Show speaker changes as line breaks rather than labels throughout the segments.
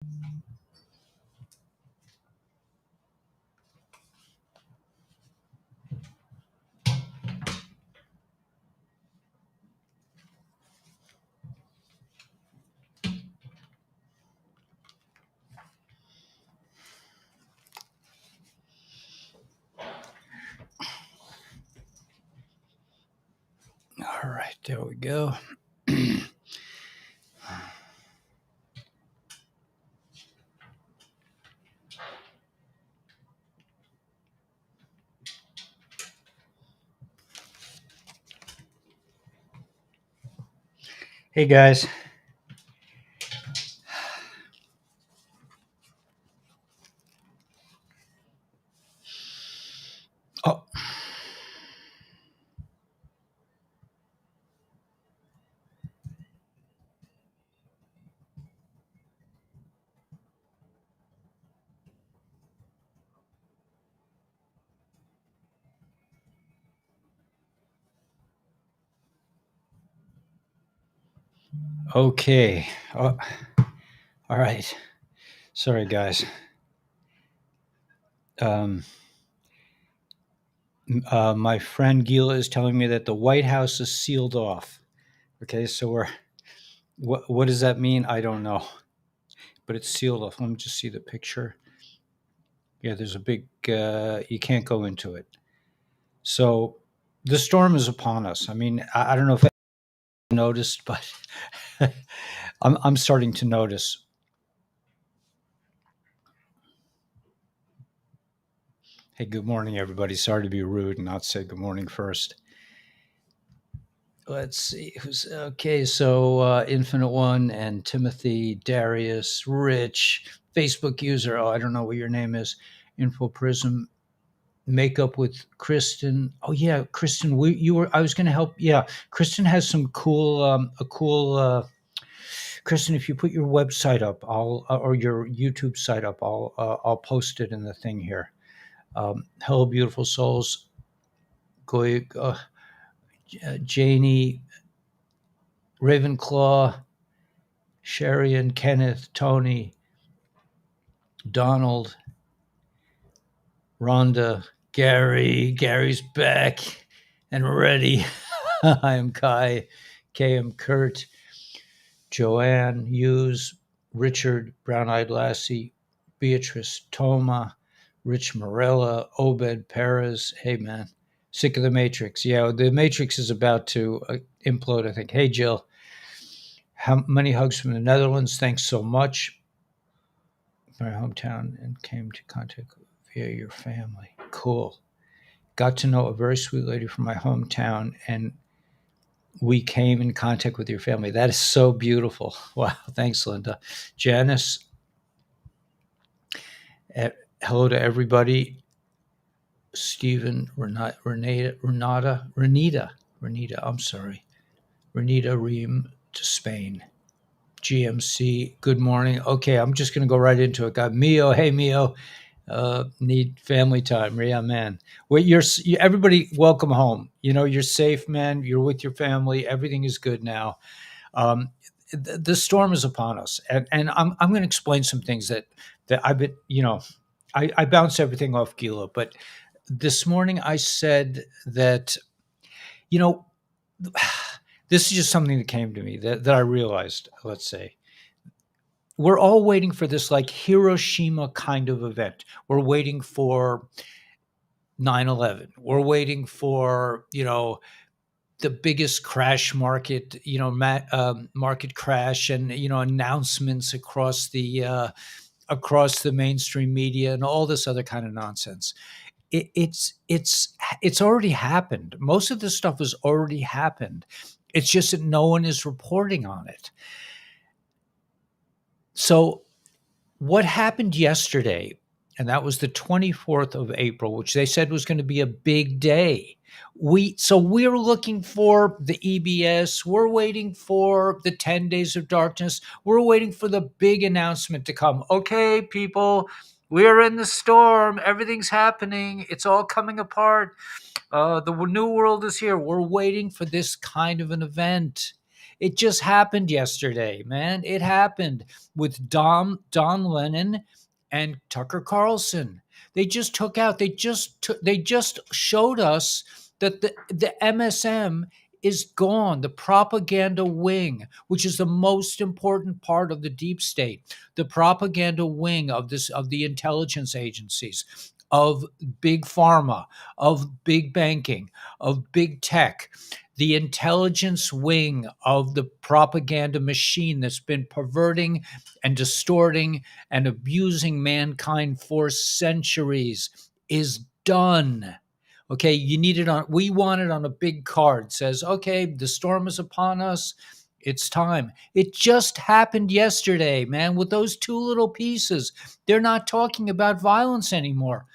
All right, there we go. Hey guys. Oh, okay. Oh, all right. Sorry, guys. Um, my friend Gila is telling me that the White House is sealed off. Okay, so we're what does that mean? I don't know, but it's sealed off. Let me just see the picture. Yeah, there's a big. You can't go into it. So the storm is upon us. I mean, I don't know if I noticed, but I'm starting to notice. Hey, good morning, everybody. Sorry to be rude and not say good morning first. Let's see who's okay. So, Infinite One and Timothy, Darius, Rich, Facebook user. Oh, I don't know what your name is. Info Prism, makeup with Kristen. Oh yeah, Kristen. You were. I was going to help. Yeah, Kristen has some cool. A cool. Kristen, if you put your website up, I'll or your YouTube site up, I'll post it in the thing here. Hello, beautiful souls. Goy, Janie, Ravenclaw, Sherry and Kenneth, Tony, Donald, Rhonda, Gary. Gary's back and ready. I am Kai, KM Kurt, Joanne Hughes, Richard, Brown Eyed Lassie, Beatrice Toma, Rich Morella, Obed Perez. Hey, man. Sick of the Matrix. Yeah, the Matrix is about to implode, I think. Hey, Jill. How many hugs from the Netherlands? Thanks so much. My hometown and came to contact via your family. Cool. Got to know a very sweet lady from my hometown, and we came in contact with your family. That is so beautiful. Wow. Thanks, Linda. Janice, hello to everybody. Stephen, Renita, I'm sorry. Renita Ream to Spain. GMC, good morning. Okay, I'm just going to go right into it. Got Mio. Hey, Mio. Need family time. Yeah, man. Well, everybody welcome home. You know, you're safe, man. You're with your family. Everything is good now. The storm is upon us, and I'm going to explain some things that I've been. I bounce everything off Gila, but this morning I said that you know this is just something that came to me that I realized. Let's say we're all waiting for this like Hiroshima kind of event. We're waiting for 9/11. We're waiting for the biggest crash market, market crash, and announcements across the mainstream media and all this other kind of nonsense. It's already happened. Most of this stuff has already happened. It's just that no one is reporting on it. So what happened yesterday, and that was the 24th of April, which they said was going to be a big day. We're looking for the EBS. We're waiting for the 10 days of darkness. We're waiting for the big announcement to come. Okay, people, we're in the storm. Everything's happening. It's all coming apart. The new world is here. We're waiting for this kind of an event. It just happened yesterday, man. It happened with Don Lennon and Tucker Carlson. They just took out. They just showed us that the MSM is gone. The propaganda wing, which is the most important part of the deep state, the propaganda wing of the intelligence agencies, of big pharma, of big banking, of big tech, the intelligence wing of the propaganda machine that's been perverting and distorting and abusing mankind for centuries is done. Okay, you need it on, we want it on a big card. Says, okay, the storm is upon us. It's time. It just happened yesterday, man, with those two little pieces. They're not talking about violence anymore.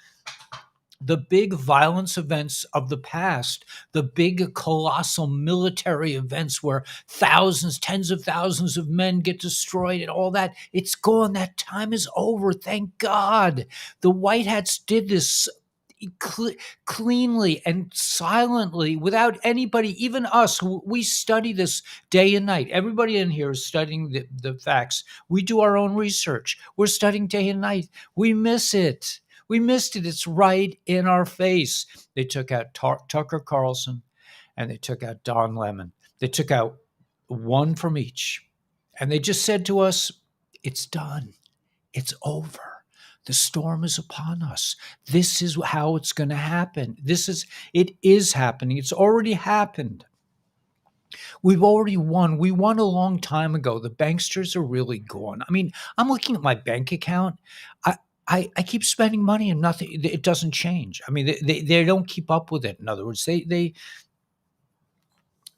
The big violence events of the past, the big colossal military events where thousands, tens of thousands of men get destroyed and all that, it's gone. That time is over. Thank God. The White Hats did this cleanly and silently without anybody, even us. We study this day and night. Everybody in here is studying the facts. We do our own research. We're studying day and night. We miss it. We missed it. It's right in our face. They took out Tucker Carlson and they took out Don Lemon. They took out one from each. And they just said to us, it's done. It's over. The storm is upon us. This is how it's going to happen. It is happening. It's already happened. We've already won. We won a long time ago. The banksters are really gone. I mean, I'm looking at my bank account. I keep spending money and nothing. It doesn't change. I mean, they don't keep up with it. In other words,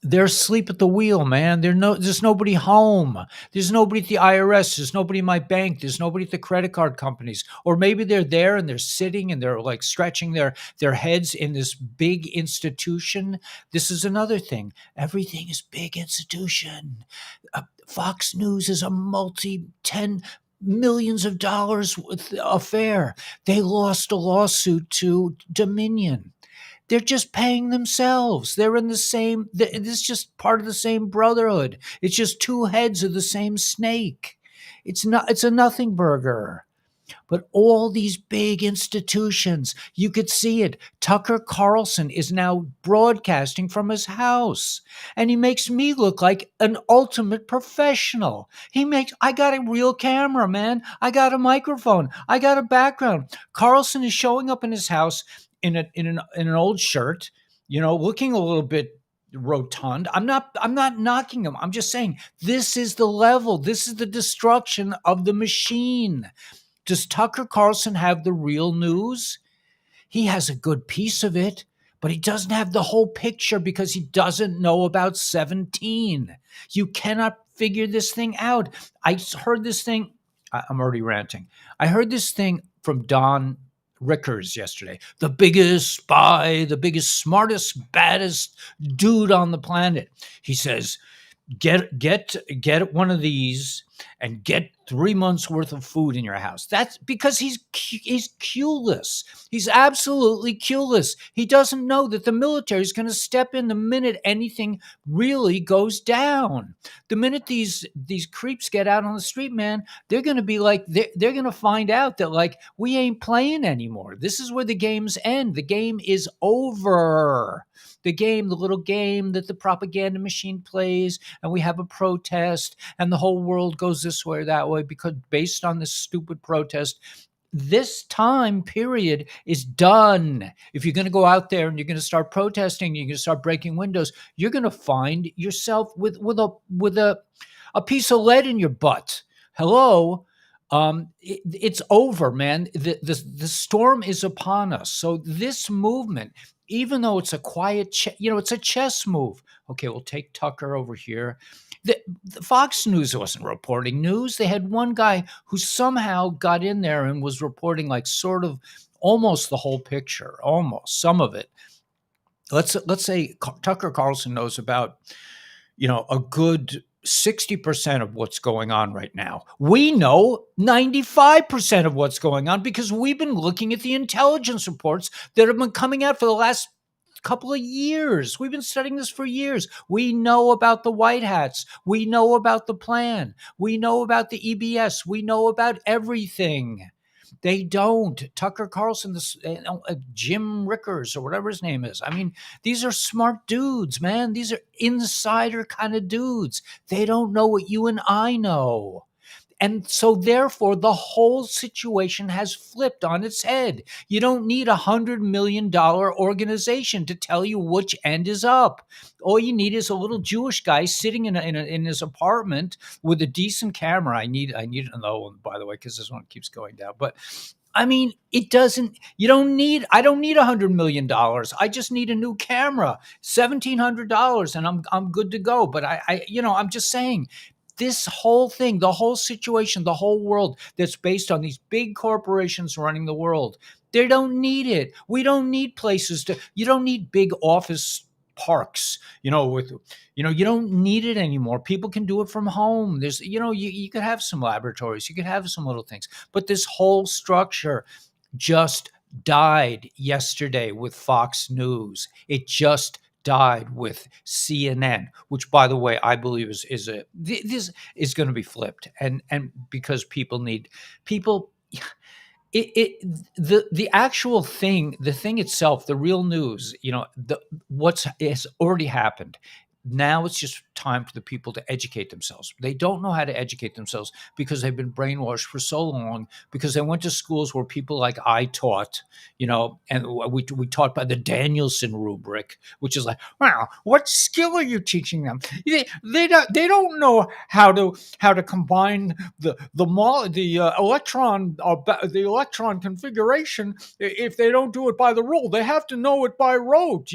they're asleep at the wheel, man. There's nobody home. There's nobody at the IRS. There's nobody in my bank. There's nobody at the credit card companies. Or maybe they're there and they're sitting and they're like stretching their heads in this big institution. This is another thing. Everything is big institution. Fox News is a multi-10 millions of dollars affair. They lost a lawsuit to Dominion. They're just paying themselves. They're in the same, this is just part of the same brotherhood. It's just two heads of the same snake. It's a nothing burger. But all these big institutions, you could see it. Tucker Carlson is now broadcasting from his house, and he makes me look like an ultimate professional. I got a real camera, man. I got a microphone. I got a background. Carlson is showing up in his house in an old shirt, looking a little bit rotund. I'm not knocking him. I'm just saying this is the level. This is the destruction of the machine. Does Tucker Carlson have the real news? He has a good piece of it, but he doesn't have the whole picture because he doesn't know about 17. You cannot figure this thing out. I heard this thing. I'm already ranting. I heard this thing from Don Rickers yesterday. The biggest spy, the biggest, smartest, baddest dude on the planet. He says, get one of these and get 3 months worth of food in your house. That's because he's clueless. He's absolutely clueless. He doesn't know that the military is going to step in the minute anything really goes down. The minute these creeps get out on the street, man, they're going to be like, they're going to find out that like, we ain't playing anymore. This is where the games end. The game is over. The little game that the propaganda machine plays, and we have a protest, and the whole world goes this way or that way because based on this stupid protest, this time period is done. If you're going to go out there and you're going to start protesting, you're going to start breaking windows, you're going to find yourself with a piece of lead in your butt. Hello. It's over, man. The storm is upon us. So this movement, even though it's a quiet, it's a chess move. Okay, we'll take Tucker over here. The Fox News wasn't reporting news. They had one guy who somehow got in there and was reporting like sort of almost the whole picture, almost some of it. Let's say Tucker Carlson knows about, a good 60% of what's going on right now. We know 95% of what's going on because we've been looking at the intelligence reports that have been coming out for the last couple of years. We've been studying this for years. We know about the white hats. We know about the plan. We know about the EBS. We know about everything. They don't. Tucker Carlson, Jim Rickers, or whatever his name is. I mean, these are smart dudes, man. These are insider kind of dudes. They don't know what you and I know. And so, therefore, the whole situation has flipped on its head. You don't need $100 million organization to tell you which end is up. All you need is a little Jewish guy sitting in his apartment with a decent camera. I need another one, by the way, because this one keeps going down. But I mean, it doesn't. I don't need $100 million. I just need a new camera, $1,700, and I'm good to go. But I'm just saying, this whole thing, the whole situation, the whole world that's based on these big corporations running the world, they don't need it. We don't need you don't need big office parks, you don't need it anymore. People can do it from home. You could have some laboratories, you could have some little things, but this whole structure just died yesterday with Fox News. It just died with CNN, which, by the way, I believe this is going to be flipped, and because people. The actual thing, the thing itself, the real news, what's has already happened. Now it's just time for the people to educate themselves. They don't know how to educate themselves because they've been brainwashed for so long, because they went to schools where people like I taught, and we taught by the Danielson rubric, which is like, wow, what skill are you teaching them? They don't know how to combine the electron configuration if they don't do it by the rule. They have to know it by rote,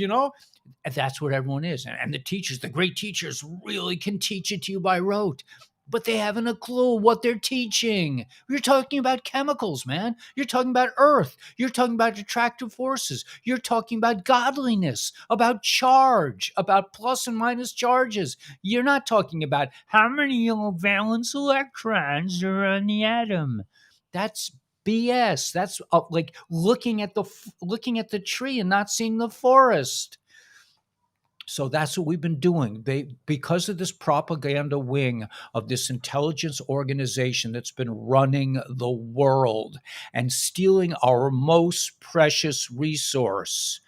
And that's what everyone is. And the teachers, the great teachers, really can teach it to you by rote, but they haven't a clue what they're teaching. You're talking about chemicals, man. You're talking about earth. You're talking about attractive forces. You're talking about godliness, about charge, about plus and minus charges. You're not talking about how many valence electrons are on the atom. That's BS. That's like looking at the tree and not seeing the forest. So that's what we've been doing. Because of this propaganda wing of this intelligence organization that's been running the world and stealing our most precious resource.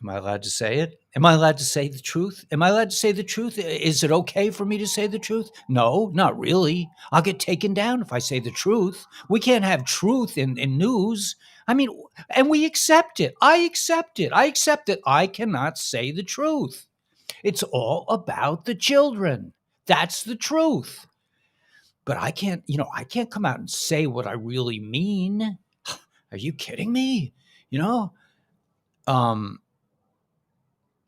Am I allowed to say it? Am I allowed to say the truth? Am I allowed to say the truth? Is it okay for me to say the truth? No, not really. I'll get taken down if I say the truth. We can't have truth in news. I mean, and we accept it. I accept it. I accept that I cannot say the truth. It's all about the children. That's the truth. But I can't come out and say what I really mean. Are you kidding me?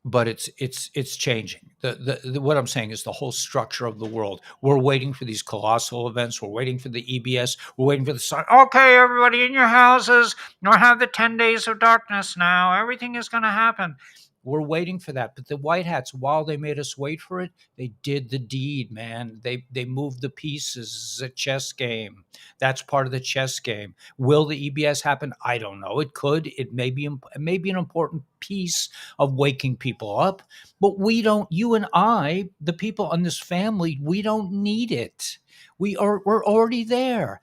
But it's changing. What I'm saying is the whole structure of the world. We're waiting for these colossal events. We're waiting for the EBS. We're waiting for the sun. Okay, everybody in your houses, have the 10 days of darkness now. Everything is going to happen. We're waiting for that. But the white hats, while they made us wait for it, they did the deed, man. They moved the pieces. It's a chess game. That's part of the chess game. Will the EBS happen? I don't know. It could. It may be an important piece of waking people up. But we don't, you and I, the people in this family, we don't need it. We're already there.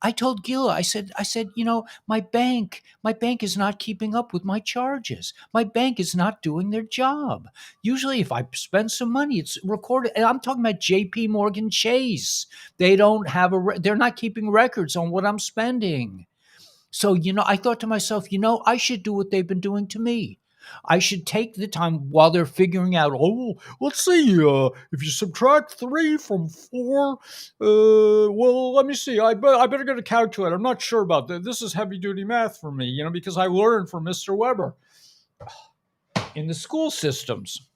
I told Gila, I said, my bank is not keeping up with my charges. My bank is not doing their job. Usually if I spend some money, it's recorded. And I'm talking about JP Morgan Chase. They don't have they're not keeping records on what I'm spending. So, I thought to myself, I should do what they've been doing to me. I should take the time while they're figuring out, let's see, if you subtract 3 from 4, well, let me see. I better get a calculator. I'm not sure about that. This is heavy-duty math for me, because I learned from Mr. Weber in the school systems.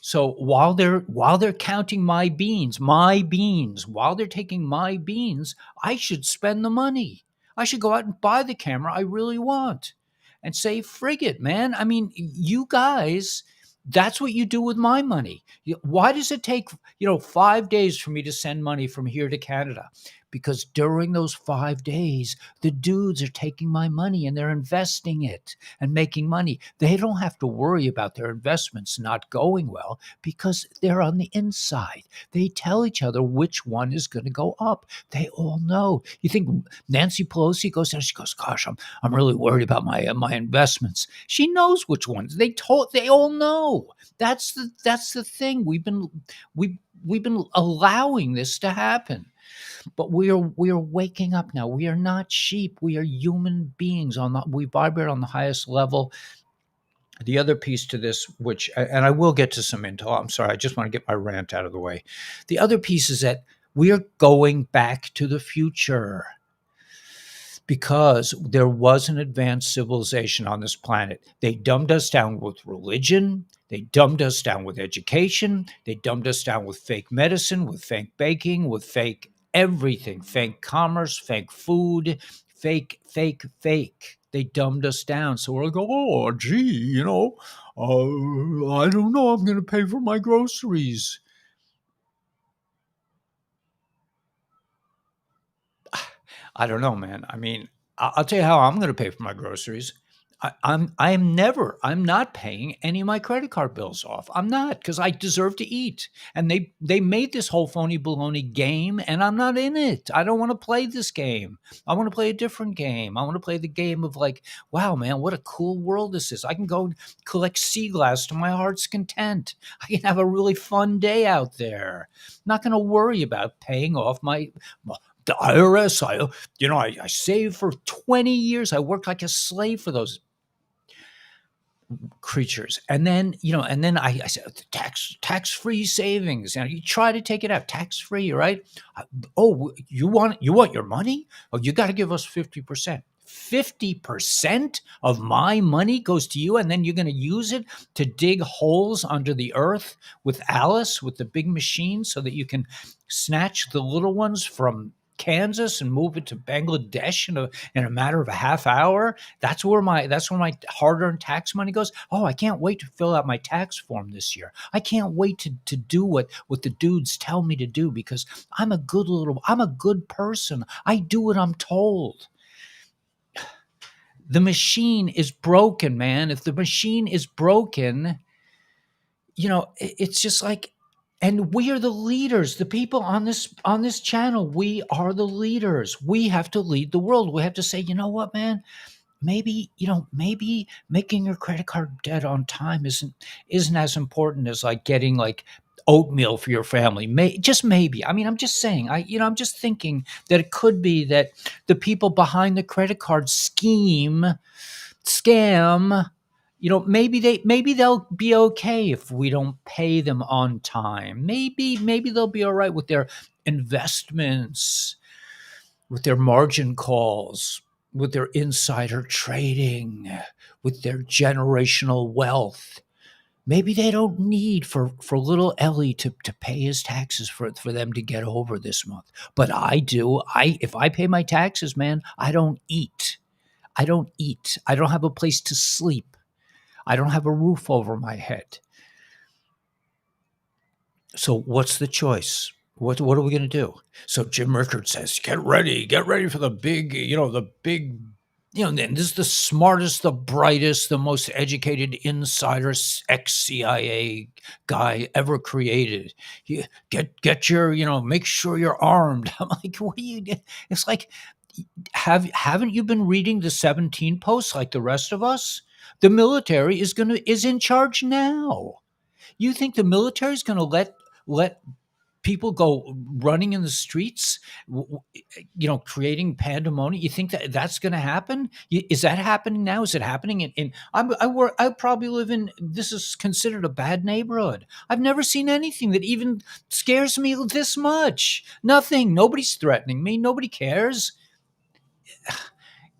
So while they're counting my beans, while they're taking my beans, I should spend the money. I should go out and buy the camera I really want and say, frig it, man. I mean, you guys, that's what you do with my money. Why does it take, 5 days for me to send money from here to Canada? because during those 5 days, the dudes are taking my money and they're investing it and making money. They don't have to worry about their investments not going well because they're on the inside. They tell each other which one is going to go up. They all know. You think Nancy Pelosi goes there, she goes, "Gosh, I'm really worried about my investments." She knows which ones. They all know. That's the thing. We've been allowing this to happen. But we are waking up now. We are not sheep. We are human beings. We vibrate on the highest level. The other piece to this, which and I will get to some intel. I'm sorry, I just want to get my rant out of the way. The other piece is that we are going back to the future because there was an advanced civilization on this planet. They dumbed us down with religion. They dumbed us down with education. They dumbed us down with fake medicine, with fake baking, with fake everything, fake commerce, fake food, fake. They dumbed us down. So we're like, oh, gee, I don't know. I'm going to pay for my groceries. I don't know, man. I mean, I'll tell you how I'm going to pay for my groceries. I'm not paying any of my credit card bills off. I'm not, because I deserve to eat. And they made this whole phony baloney game, and I'm not in it. I don't want to play this game. I want to play a different game. I want to play the game of like, wow, man, what a cool world this is. I can go collect sea glass to my heart's content. I can have a really fun day out there. I'm not going to worry about paying off the IRS. I saved for 20 years. I worked like a slave for those creatures. And then, I said, tax-free savings. You try to take it out tax-free, right? Oh, you want your money? Oh, you got to give us 50%. 50% of my money goes to you, and then you're going to use it to dig holes under the earth with Alice, with the big machine, so that you can snatch the little ones from Kansas and move it to Bangladesh in a matter of a half hour. That's where my hard-earned tax money goes. Oh, I can't wait to fill out my tax form this year. I can't wait to do what the dudes tell me to do, because I'm a good person. I do what I'm told. The machine is broken, man. If the machine is broken, it's just like, and we are the leaders. The people on this channel, we are the leaders. We have to lead the world. We have to say, you know what, man? Maybe making your credit card debt on time isn't as important as like getting like oatmeal for your family. Just maybe. I mean, I'm just saying. I'm just thinking that it could be that the people behind the credit card scam, maybe they'll be okay if we don't pay them on time. Maybe they'll be all right with their investments, with their margin calls, with their insider trading, with their generational wealth. Maybe they don't need for little Ellie to pay his taxes for them to get over this month. But I do. If I pay my taxes, man, I don't eat. I don't have a place to sleep. I don't have a roof over my head. So what's the choice? What are we going to do? So Jim Rickard says, get ready for the big, and this is the smartest, the brightest, the most educated insider, ex-CIA guy ever created. Get your, make sure you're armed. I'm like, what are you doing? It's like, haven't you been reading the 17 posts like the rest of us? The military is in charge now. You think the military is going to let people go running in the streets, creating pandemonium? You think that's going to happen? Is that happening now? Is it happening I probably live in, this is considered a bad neighborhood. I've never seen anything that even scares me this much. Nothing. Nobody's threatening me. Nobody cares.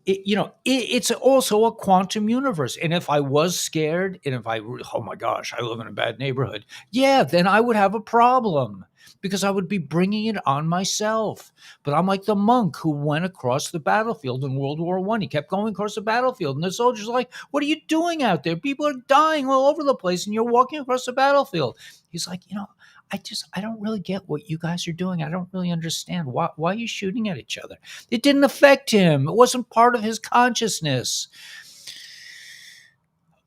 It's also a quantum universe. And if I was scared, and oh my gosh, I live in a bad neighborhood, yeah, then I would have a problem, because I would be bringing it on myself. But I'm like the monk who went across the battlefield in World War I. He kept going across the battlefield, and the soldiers are like, what are you doing out there? People are dying all over the place, and you're walking across the battlefield. He's like, I don't really get what you guys are doing. I don't really understand. Why are you shooting at each other? It didn't affect him. It wasn't part of his consciousness.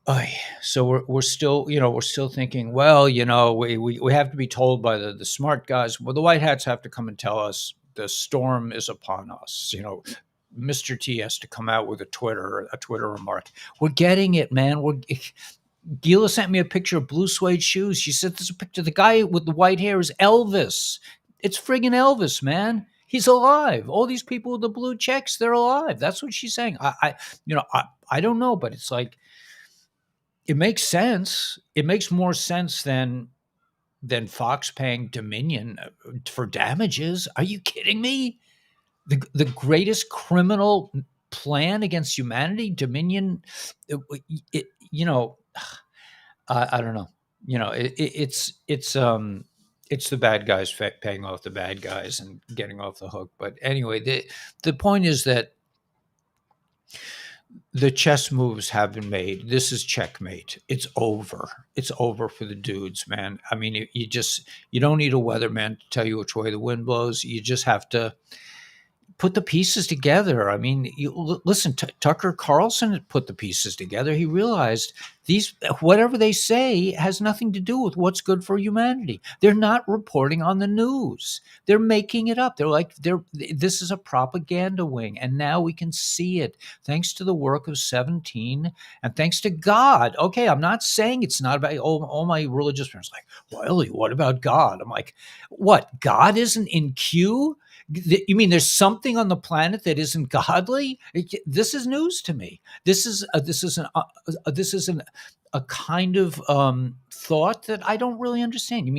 Ay, so we're still, we're still thinking, well, we have to be told by the smart guys. Well, the white hats have to come and tell us the storm is upon us. Mr. T has to come out with a Twitter remark. We're getting it, man. Gila sent me a picture of blue suede shoes. She said there's a picture. The guy with the white hair is Elvis. It's friggin' Elvis, man. He's alive. All these people with the blue checks, they're alive. That's what she's saying. I don't know, but it's like, it makes sense. It makes more sense than Fox paying Dominion for damages. Are you kidding me? The greatest criminal plan against humanity, Dominion. It, it, you know, I don't know. It's the bad guys paying off the bad guys and getting off the hook. But anyway, the point is that the chess moves have been made. This is checkmate. It's over. It's over for the dudes, man. I mean, you don't need a weatherman to tell you which way the wind blows. You just have to put the pieces together. I mean, listen, Tucker Carlson had put the pieces together. He realized whatever they say has nothing to do with what's good for humanity. They're not reporting on the news. They're making it up. This is a propaganda wing, and now we can see it thanks to the work of 17 and thanks to God. Okay, I'm not saying it's not about all my religious friends like, well, what about God? I'm like, what? God isn't in queue? You mean there's something on the planet that isn't godly? This is news to me. This is a kind of thought that I don't really understand. You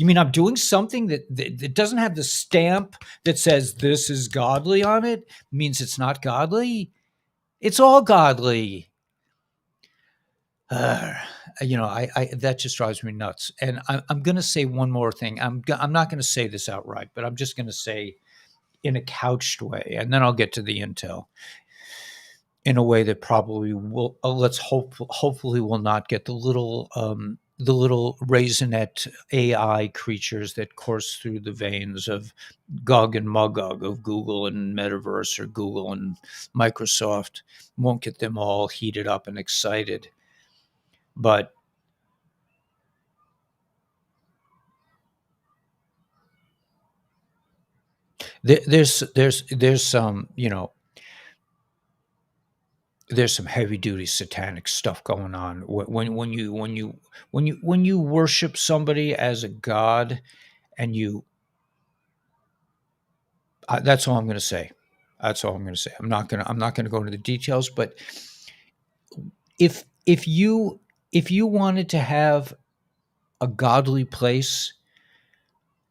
mean I'm doing something that doesn't have the stamp that says this is godly on it? Means it's not godly? It's all godly. I that just drives me nuts. And I'm going to say one more thing. I'm not going to say this outright, but I'm just going to say in a couched way, and then I'll get to the intel in a way that probably will. Hopefully will not get the little raisinette AI creatures that course through the veins of Gog and Magog of Google and Metaverse or Google and Microsoft. Won't get them all heated up and excited, but there's some there's some heavy duty satanic stuff going on when you worship somebody as a god and that's all I'm going to say. That's all I'm going to say. I'm not going to go into the details, but if you wanted to have a godly place,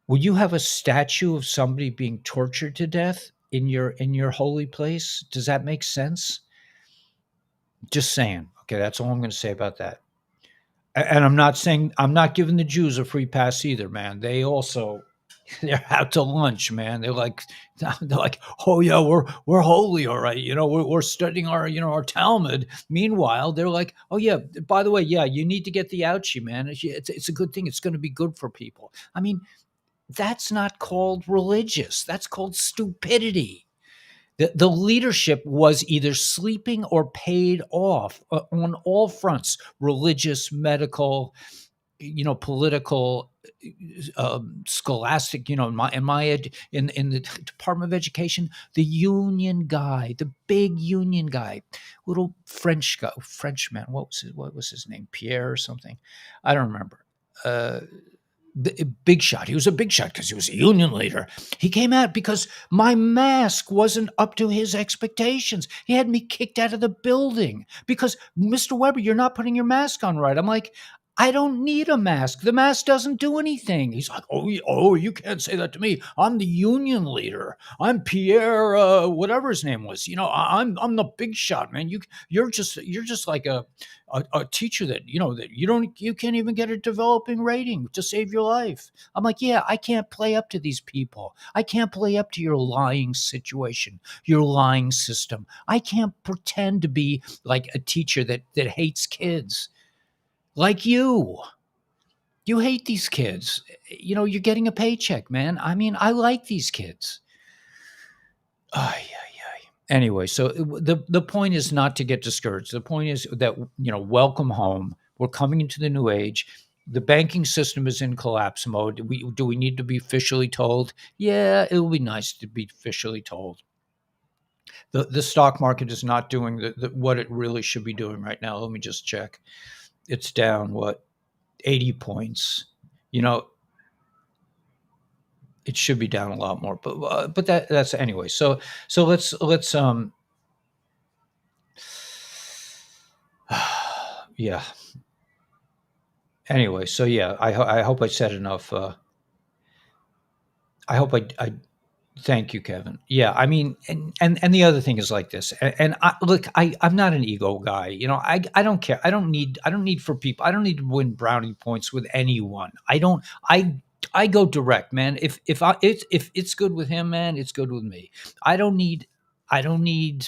would you have a statue of somebody being tortured to death in your holy place? Does that make sense? Just saying. Okay, that's all I'm going to say about that. And I'm not giving the Jews a free pass either, man. They also they're out to lunch, man. They're like, oh yeah, we're holy, all right. We're studying our Talmud. Meanwhile, they're like, oh yeah, by the way, yeah, you need to get the ouchie, man. It's a good thing. It's going to be good for people. I mean, that's not called religious. That's called stupidity. The leadership was either sleeping or paid off on all fronts: religious, medical, political, scholastic. In the Department of Education, the union guy, the big union guy, little Frenchman. What was his name? Pierre or something? I don't remember. Big shot. He was a big shot because he was a union leader. He came out because my mask wasn't up to his expectations. He had me kicked out of the building because, Mr. Weber, you're not putting your mask on right. I'm like, I don't need a mask. The mask doesn't do anything. He's like, oh, you can't say that to me. I'm the union leader. I'm Pierre, whatever his name was. I'm the big shot, man. You're just like a teacher that you can't even get a developing rating to save your life. I'm like, yeah, I can't play up to these people. I can't play up to your lying situation, your lying system. I can't pretend to be like a teacher that hates kids like you. You hate these kids. You're getting a paycheck, man. I mean, I like these kids. Ay, ay, ay. Anyway, so the point is not to get discouraged. The point is that welcome home. We're coming into the new age. The banking system is in collapse mode. Do we need to be officially told? Yeah, it will be nice to be officially told. The stock market is not doing what it really should be doing right now. Let me just check. It's down what, 80 points. You know, it should be down a lot more, but that's anyway. So let's yeah. Anyway, so yeah, I hope I said enough. I hope I thank you, Kevin. Yeah, I mean, and the other thing is like this. And look, I'm not an ego guy. I don't care. I don't need for people. I don't need to win brownie points with anyone. I don't. I go direct, man. If it's good with him, man, it's good with me. I don't need. I don't need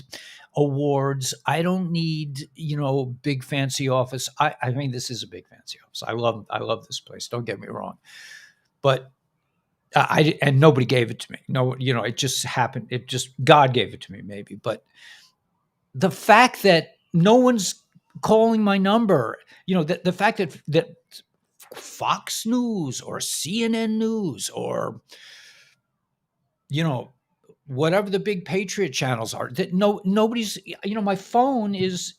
awards. I don't need big fancy office. I mean, this is a big fancy office. I love this place. Don't get me wrong, but and nobody gave it to me. No, it just happened. It just God gave it to me, maybe. But the fact that no one's calling my number, the fact that Fox News or CNN News or you know whatever the big patriot channels are, that nobody's, my phone is,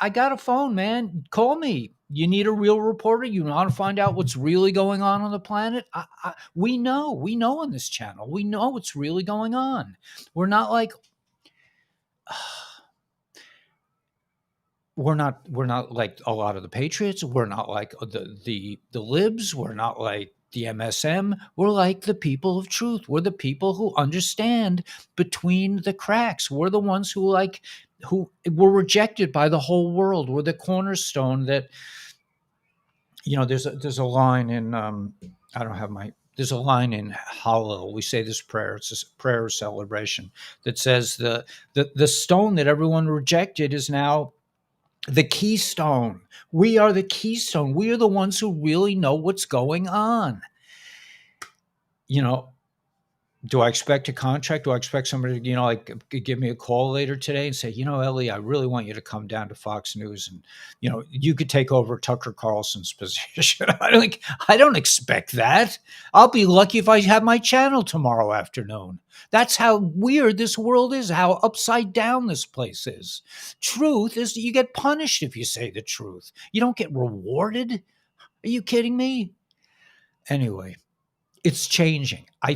I got a phone, man. Call me. You need a real reporter. You want to find out what's really going on the planet. We know on this channel, we know what's really going on. We're not like a lot of the patriots. We're not like the libs. We're not like the MSM. We're like the people of truth. We're the people who understand between the cracks. We're the ones who were rejected by the whole world. We're the cornerstone that, there's a line in, I don't have my there's a line in Hallel. We say this prayer. It's a prayer celebration that says the stone that everyone rejected is now the keystone. We are the keystone. We are the ones who really know what's going on. You know, do I expect a contract? Do I expect somebody to, like, give me a call later today and say, Ellie, I really want you to come down to Fox News and, you could take over Tucker Carlson's position. I don't expect that. I'll be lucky if I have my channel tomorrow afternoon. That's how weird this world is, how upside down this place is. Truth is, you get punished if you say the truth. You don't get rewarded. Are you kidding me? Anyway, it's changing. I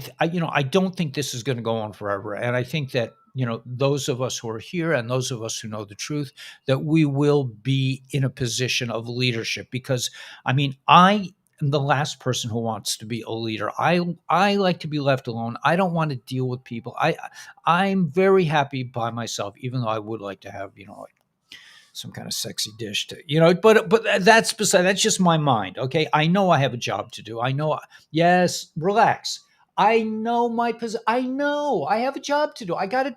don't think this is going to go on forever, and I think that those of us who are here and those of us who know the truth, that we will be in a position of leadership. Because I mean, I am the last person who wants to be a leader. I like to be left alone. I don't want to deal with people. I'm very happy by myself, even though I would like to have like some kind of sexy dish to, but that's just my mind. Okay. I know I have a job to do. Yes, relax. I know I know I have a job to do. I got to,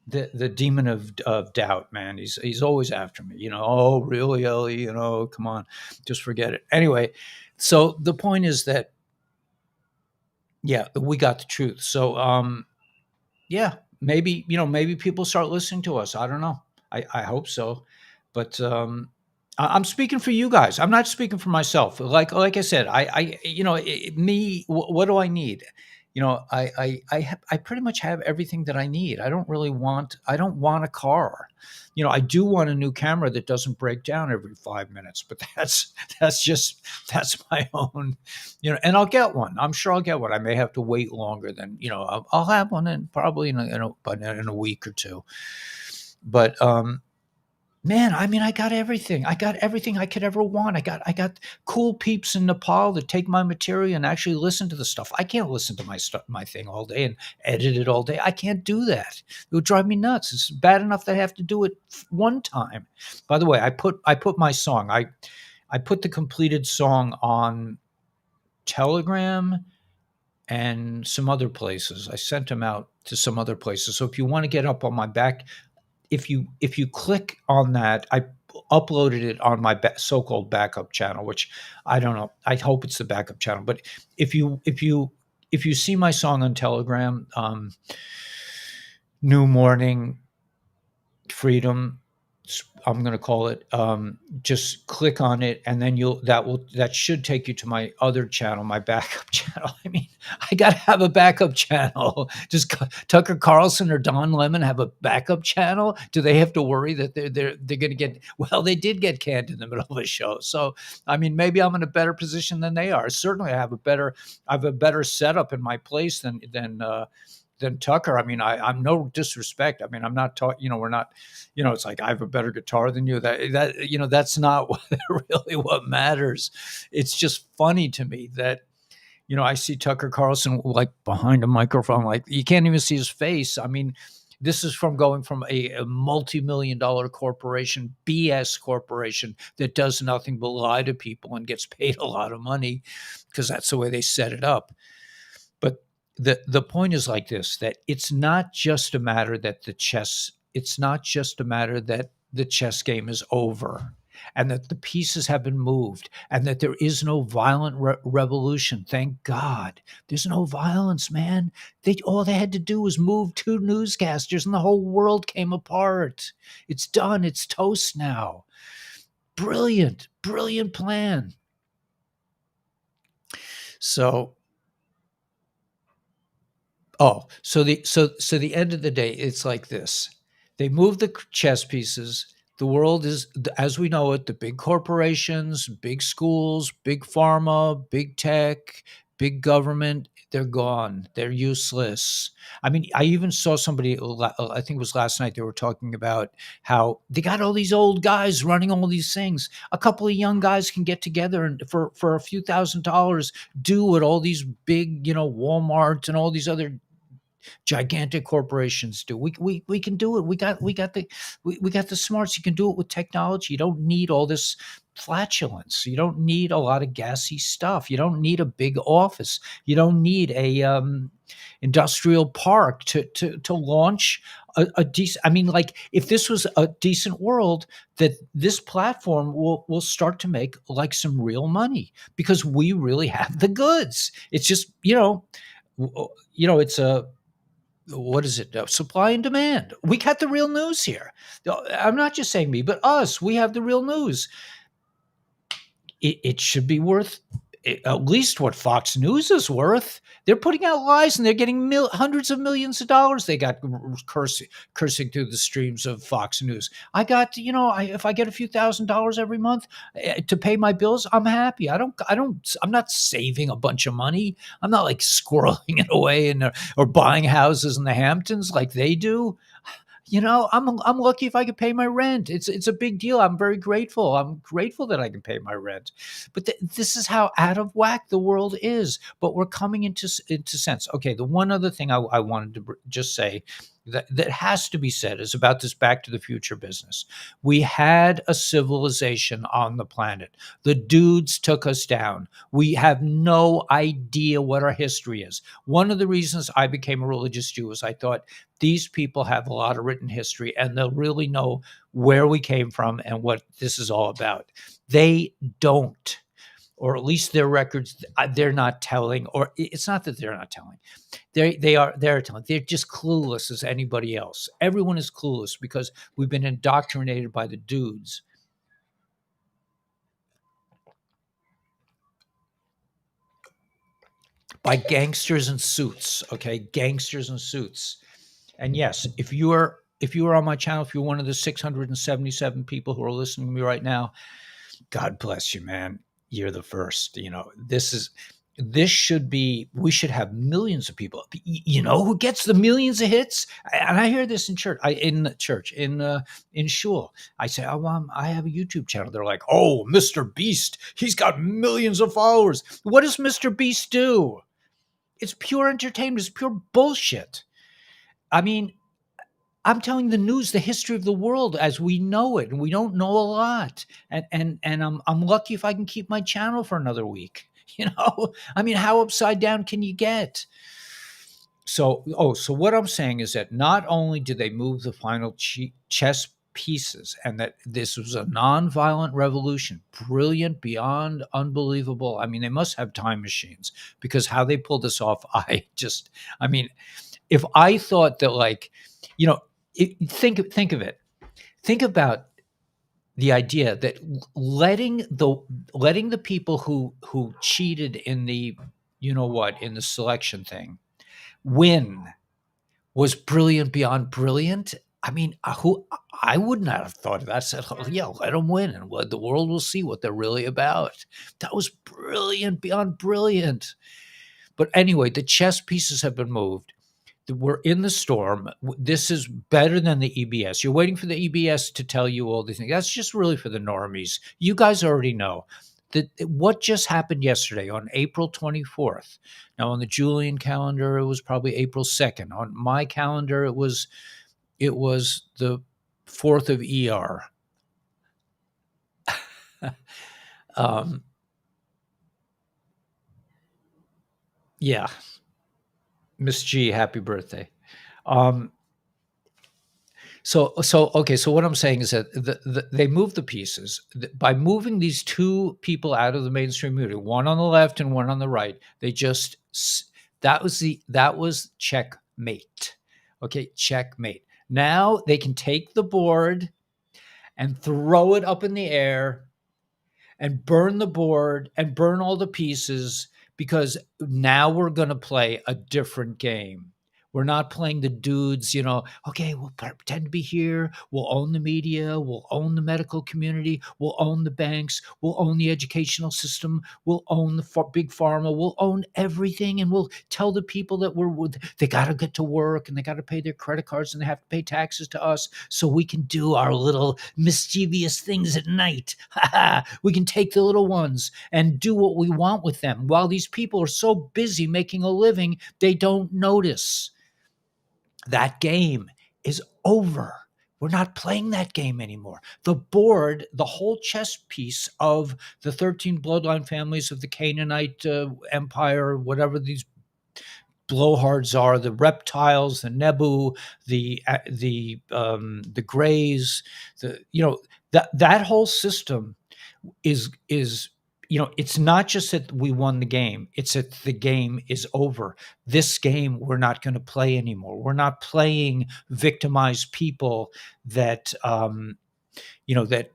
the demon of doubt, man. He's always after me, oh, really, Ellie, come on, just forget it. Anyway. So the point is that, yeah, we got the truth. So, yeah, maybe people start listening to us. I don't know. I hope so, but I'm speaking for you guys. I'm not speaking for myself. Like I said, me. What do I need? I pretty much have everything that I need. I don't want a car. I do want a new camera that doesn't break down every 5 minutes, but that's my own, and I'll get one. I'm sure I'll get one. I may have to wait longer than, I'll have one in probably in a week or two. But man, I mean, I got everything. I got everything I could ever want. I got cool peeps in Nepal that take my material and actually listen to the stuff. I can't listen to my thing all day and edit it all day. I can't do that. It would drive me nuts. It's bad enough that I have to do it one time. By the way, I put my song. I put the completed song on Telegram and some other places. I sent them out to some other places. So if you want to get up on my back, if you click on that, uploaded it on my so-called backup channel, which I don't know. I hope it's the backup channel. But if you see my song on Telegram, New Morning Freedom, I'm going to call it, just click on it, and then that should take you to my other channel, my backup channel. I mean, I got to have a backup channel. Does Tucker Carlson or Don Lemon have a backup channel? Do they have to worry that they're going to get, well, they did get canned in the middle of a show. So, I mean, maybe I'm in a better position than they are. Certainly I have a better setup in my place than Tucker. I mean, I'm no disrespect. I mean, I'm not talking, we're not, it's like I have a better guitar than you. That's not really what matters. It's just funny to me that, I see Tucker Carlson like behind a microphone, like you can't even see his face. I mean, this is from going from a multi-million-dollar corporation, BS corporation that does nothing but lie to people and gets paid a lot of money because that's the way they set it up. But the point is like this, that it's not just a matter that the chess game is over and that the pieces have been moved and that there is no violent revolution. Thank God. There's no violence, man. All they had to do was move 2 newscasters and the whole world came apart. It's done. It's toast now. Brilliant, brilliant plan. So the end of the day, it's like this. They move the chess pieces. The world is, as we know it, the big corporations, big schools, big pharma, big tech, big government, they're gone. They're useless. I mean, I even saw somebody, I think it was last night, they were talking about how they got all these old guys running all these things. A couple of young guys can get together and for a few $1,000s do what all these big, Walmart and all these other gigantic corporations do. We can do it. We got the smarts. You can do it with technology. You don't need all this flatulence. You don't need a lot of gassy stuff. You don't need a big office. You don't need a industrial park to launch a decent. I mean, like if this was a decent world, that this platform will start to make like some real money because we really have the goods. It's just it's a what is it? Supply and demand. We got the real news here. I'm not just saying me, but us. We have the real news. It should be worth at least what Fox News is worth. They're putting out lies and they're getting hundreds of millions of dollars. They got cursing through the streams of Fox News. I got, if I get a few $1,000s every month to pay my bills, I'm happy. I'm not saving a bunch of money. I'm not like squirreling it away or buying houses in the Hamptons like they do. I'm lucky if I can pay my rent. It's a big deal. I'm very grateful. I'm grateful that I can pay my rent. But this is how out of whack the world is. But we're coming into sense. Okay, the one other thing I wanted to just say that has to be said is about this Back to the Future business. We had a civilization on the planet. The dudes took us down. We have no idea what our history is. One of the reasons I became a religious Jew is I thought these people have a lot of written history and they'll really know where we came from and what this is all about. They don't. Or at least their records, they're not telling, or it's not that they're not telling. They're telling. They're just clueless as anybody else. Everyone is clueless because we've been indoctrinated by the dudes. By gangsters in suits, okay? Gangsters in suits. And yes, if you are on my channel, if you're one of the 677 people who are listening to me right now, God bless you, man. You're the first. We should have millions of people. Who gets the millions of hits? And I hear this in shul. I say, I have a YouTube channel. They're like, oh, Mr. Beast, he's got millions of followers. What does Mr. Beast do? It's pure entertainment. It's pure bullshit. I mean, I'm telling the news, the history of the world as we know it, and we don't know a lot. And I'm lucky if I can keep my channel for another week. I mean, how upside down can you get? So what I'm saying is that not only did they move the final chess pieces, and that this was a nonviolent revolution, brilliant, beyond unbelievable. I mean, they must have time machines, because how they pulled this off, I mean, if I thought that, like, you know, think of it. Think about the idea that letting the people who cheated in the, in the selection thing, win, was brilliant beyond brilliant. I mean, who I would not have thought of that. Said, "Oh, yeah, let them win, and the world will see what they're really about." That was brilliant beyond brilliant. But anyway, the chess pieces have been moved. We're in the storm. This is better than the EBS. You're waiting for the EBS to tell you all these things. That's just really for the normies. You guys already know that what just happened yesterday on April 24th. Now, on the Julian calendar, it was probably April 2nd. On my calendar, it was the 4th of ER. Yeah. Miss G, happy birthday. So okay. So what I'm saying is that they moved the pieces by moving these two people out of the mainstream media, one on the left and one on the right. They just that was checkmate. Okay, checkmate. Now they can take the board and throw it up in the air and burn the board and burn all the pieces, because now we're going to play a different game. We're not playing the dudes, okay, we'll pretend to be here. We'll own the media. We'll own the medical community. We'll own the banks. We'll own the educational system. We'll own the big pharma. We'll own everything. And we'll tell the people that they got to get to work, and they got to pay their credit cards, and they have to pay taxes to us, so we can do our little mischievous things at night. We can take the little ones and do what we want with them, while these people are so busy making a living, they don't notice. That game is over. We're not playing that game anymore. The board, the whole chess piece of the 13 bloodline families of the Canaanite empire, whatever these blowhards are, the reptiles, the Nebu, the Greys, that whole system is it's not just that we won the game, it's that the game is over. This game we're not going to play anymore. We're not playing victimized people that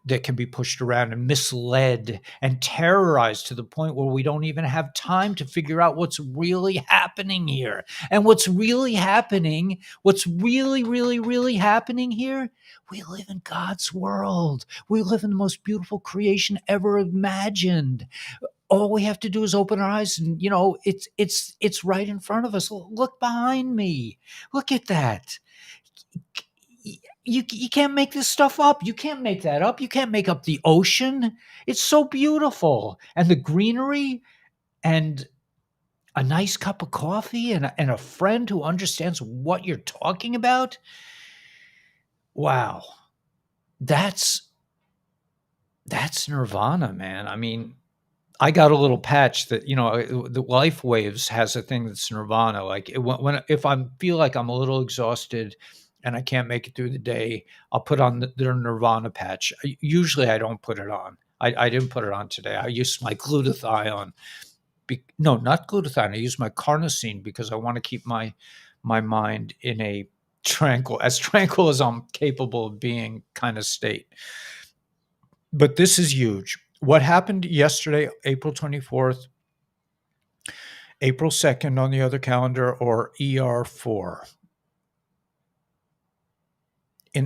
that can be pushed around and misled and terrorized to the point where we don't even have time to figure out what's really happening here. And what's really happening, what's really, really, really happening here, we live in God's world. We live in the most beautiful creation ever imagined. All we have to do is open our eyes, and it's right in front of us. Look behind me. Look at that. You can't make this stuff up. You can't make that up. You can't make up the ocean. It's so beautiful. And the greenery, and a nice cup of coffee, and a friend who understands what you're talking about. Wow. That's nirvana, man. I mean, I got a little patch that, the Life Waves has a thing that's nirvana. Like if I feel like I'm a little exhausted and I can't make it through the day, I'll put on their nirvana patch. Usually I don't put it on. I didn't put it on today. I used my glutathione. No, not glutathione. I use my carnosine, because I want to keep my mind in a tranquil as I'm capable of being kind of state. But this is huge. What happened yesterday, April 24th, April 2nd on the other calendar, or ER4.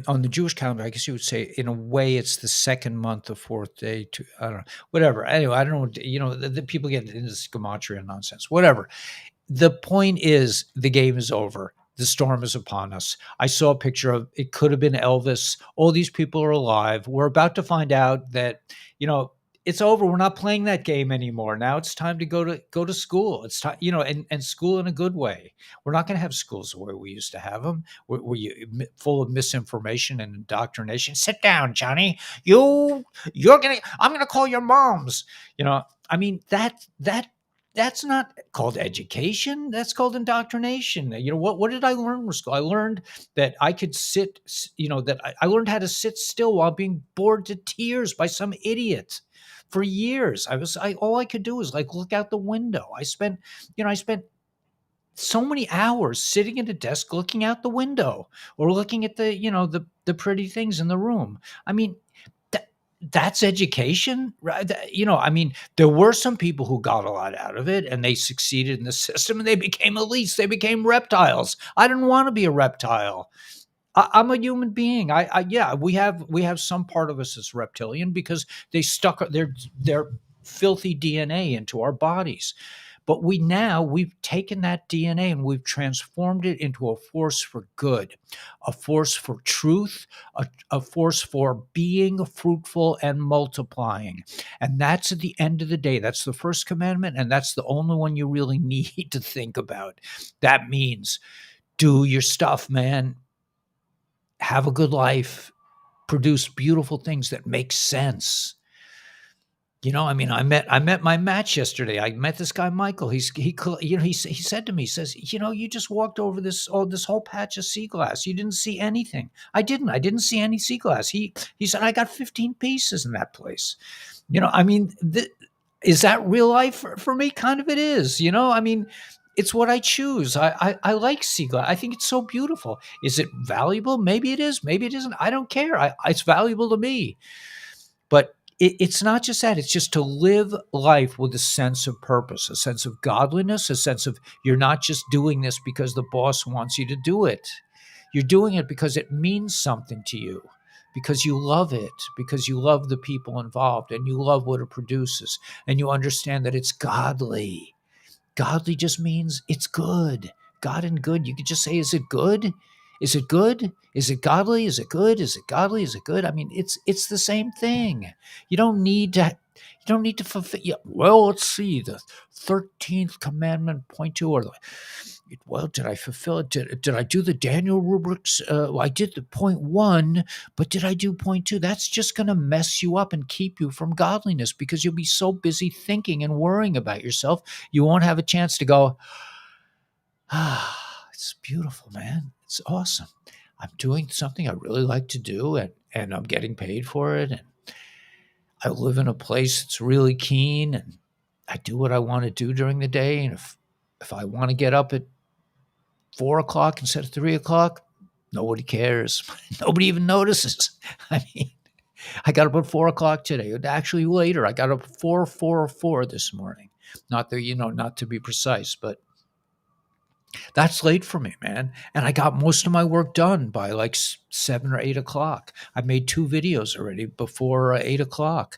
On the Jewish calendar, I guess you would say, in a way, it's the second month of fourth day. I don't know, whatever. Anyway, I don't know. The people get into this gematria nonsense. Whatever. The point is, the game is over. The storm is upon us. I saw a picture of it. Could have been Elvis. All these people are alive. We're about to find out that it's over. We're not playing that game anymore. Now it's time to go to school. It's time, and school in a good way. We're not going to have schools the way we used to have them, where you full of misinformation and indoctrination. Sit down, Johnny. I'm going to call your moms. I mean, that That's not called education. That's called indoctrination. What did I learn in school? I learned that I could I learned how to sit still while being bored to tears by some idiot for years. All I could do was like look out the window. I spent so many hours sitting at a desk looking out the window or looking at the pretty things in the room. I mean, that that's education, right? I mean, there were some people who got a lot out of it and they succeeded in the system and they became elites. They became reptiles. I didn't want to be a reptile. I'm a human being. Yeah, we have some part of us that's reptilian because they stuck their filthy DNA into our bodies. But we've taken that DNA and we've transformed it into a force for good, a force for truth, a force for being fruitful and multiplying. And that's at the end of the day. That's the first commandment, and that's the only one you really need to think about. That means do your stuff, man. Have a good life, produce beautiful things that make sense. I mean, I met my match yesterday. I met this guy Michael. He said to me, he says, you just walked over this whole patch of sea glass. You didn't see anything. I didn't see any sea glass. He said I got 15 pieces in that place. I mean, is that real life for me? Kind of it is. I mean, it's what I choose. I like sea glass. I think it's so beautiful. Is it valuable? Maybe it is. Maybe it isn't. I don't care. It's valuable to me. But it's not just that. It's just to live life with a sense of purpose, a sense of godliness, a sense of you're not just doing this because the boss wants you to do it. You're doing it because it means something to you, because you love it, because you love the people involved and you love what it produces and you understand that it's godly. Godly just means it's good. God and good. You could just say, is it good? Is it good? Is it godly? Is it good? Is it godly? Is it good? I mean, it's the same thing. You don't need to fulfill. Yeah, well, let's see the 13th commandment, point two, did I fulfill it? Did I do the Daniel rubrics? Well, I did the point one, but did I do point two? That's just going to mess you up and keep you from godliness because you'll be so busy thinking and worrying about yourself, you won't have a chance to go, it's beautiful, man. It's awesome. I'm doing something I really like to do and I'm getting paid for it. And I live in a place that's really keen and I do what I want to do during the day. And if I want to get up at 4 o'clock instead of 3 o'clock, nobody cares. Nobody even notices. I mean, I got up at 4 o'clock today. Actually, later. I got up 4:04 this morning. Not to be precise, but that's late for me, man. And I got most of my work done by like 7 or 8 o'clock. I made 2 videos already before 8 o'clock,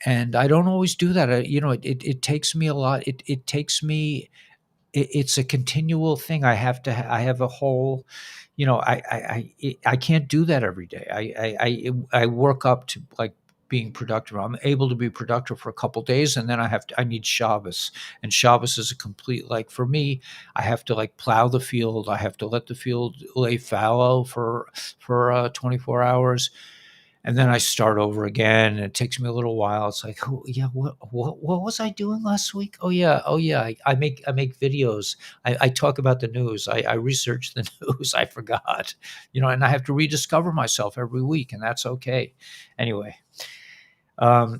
and I don't always do that. It takes me a lot. It takes me it's a continual thing. I have a whole, I can't do that every day. I work up to like being productive. I'm able to be productive for a couple days, and then I need Shabbos, and Shabbos is a complete, like, for me, I have to like plow the field. I have to let the field lay fallow for 24 hours, and then I start over again, and it takes me a little while. It's like, oh yeah, what was I doing last week? Oh yeah, I make videos. I talk about the news. I research the news. I forgot, and I have to rediscover myself every week, and that's okay. Anyway,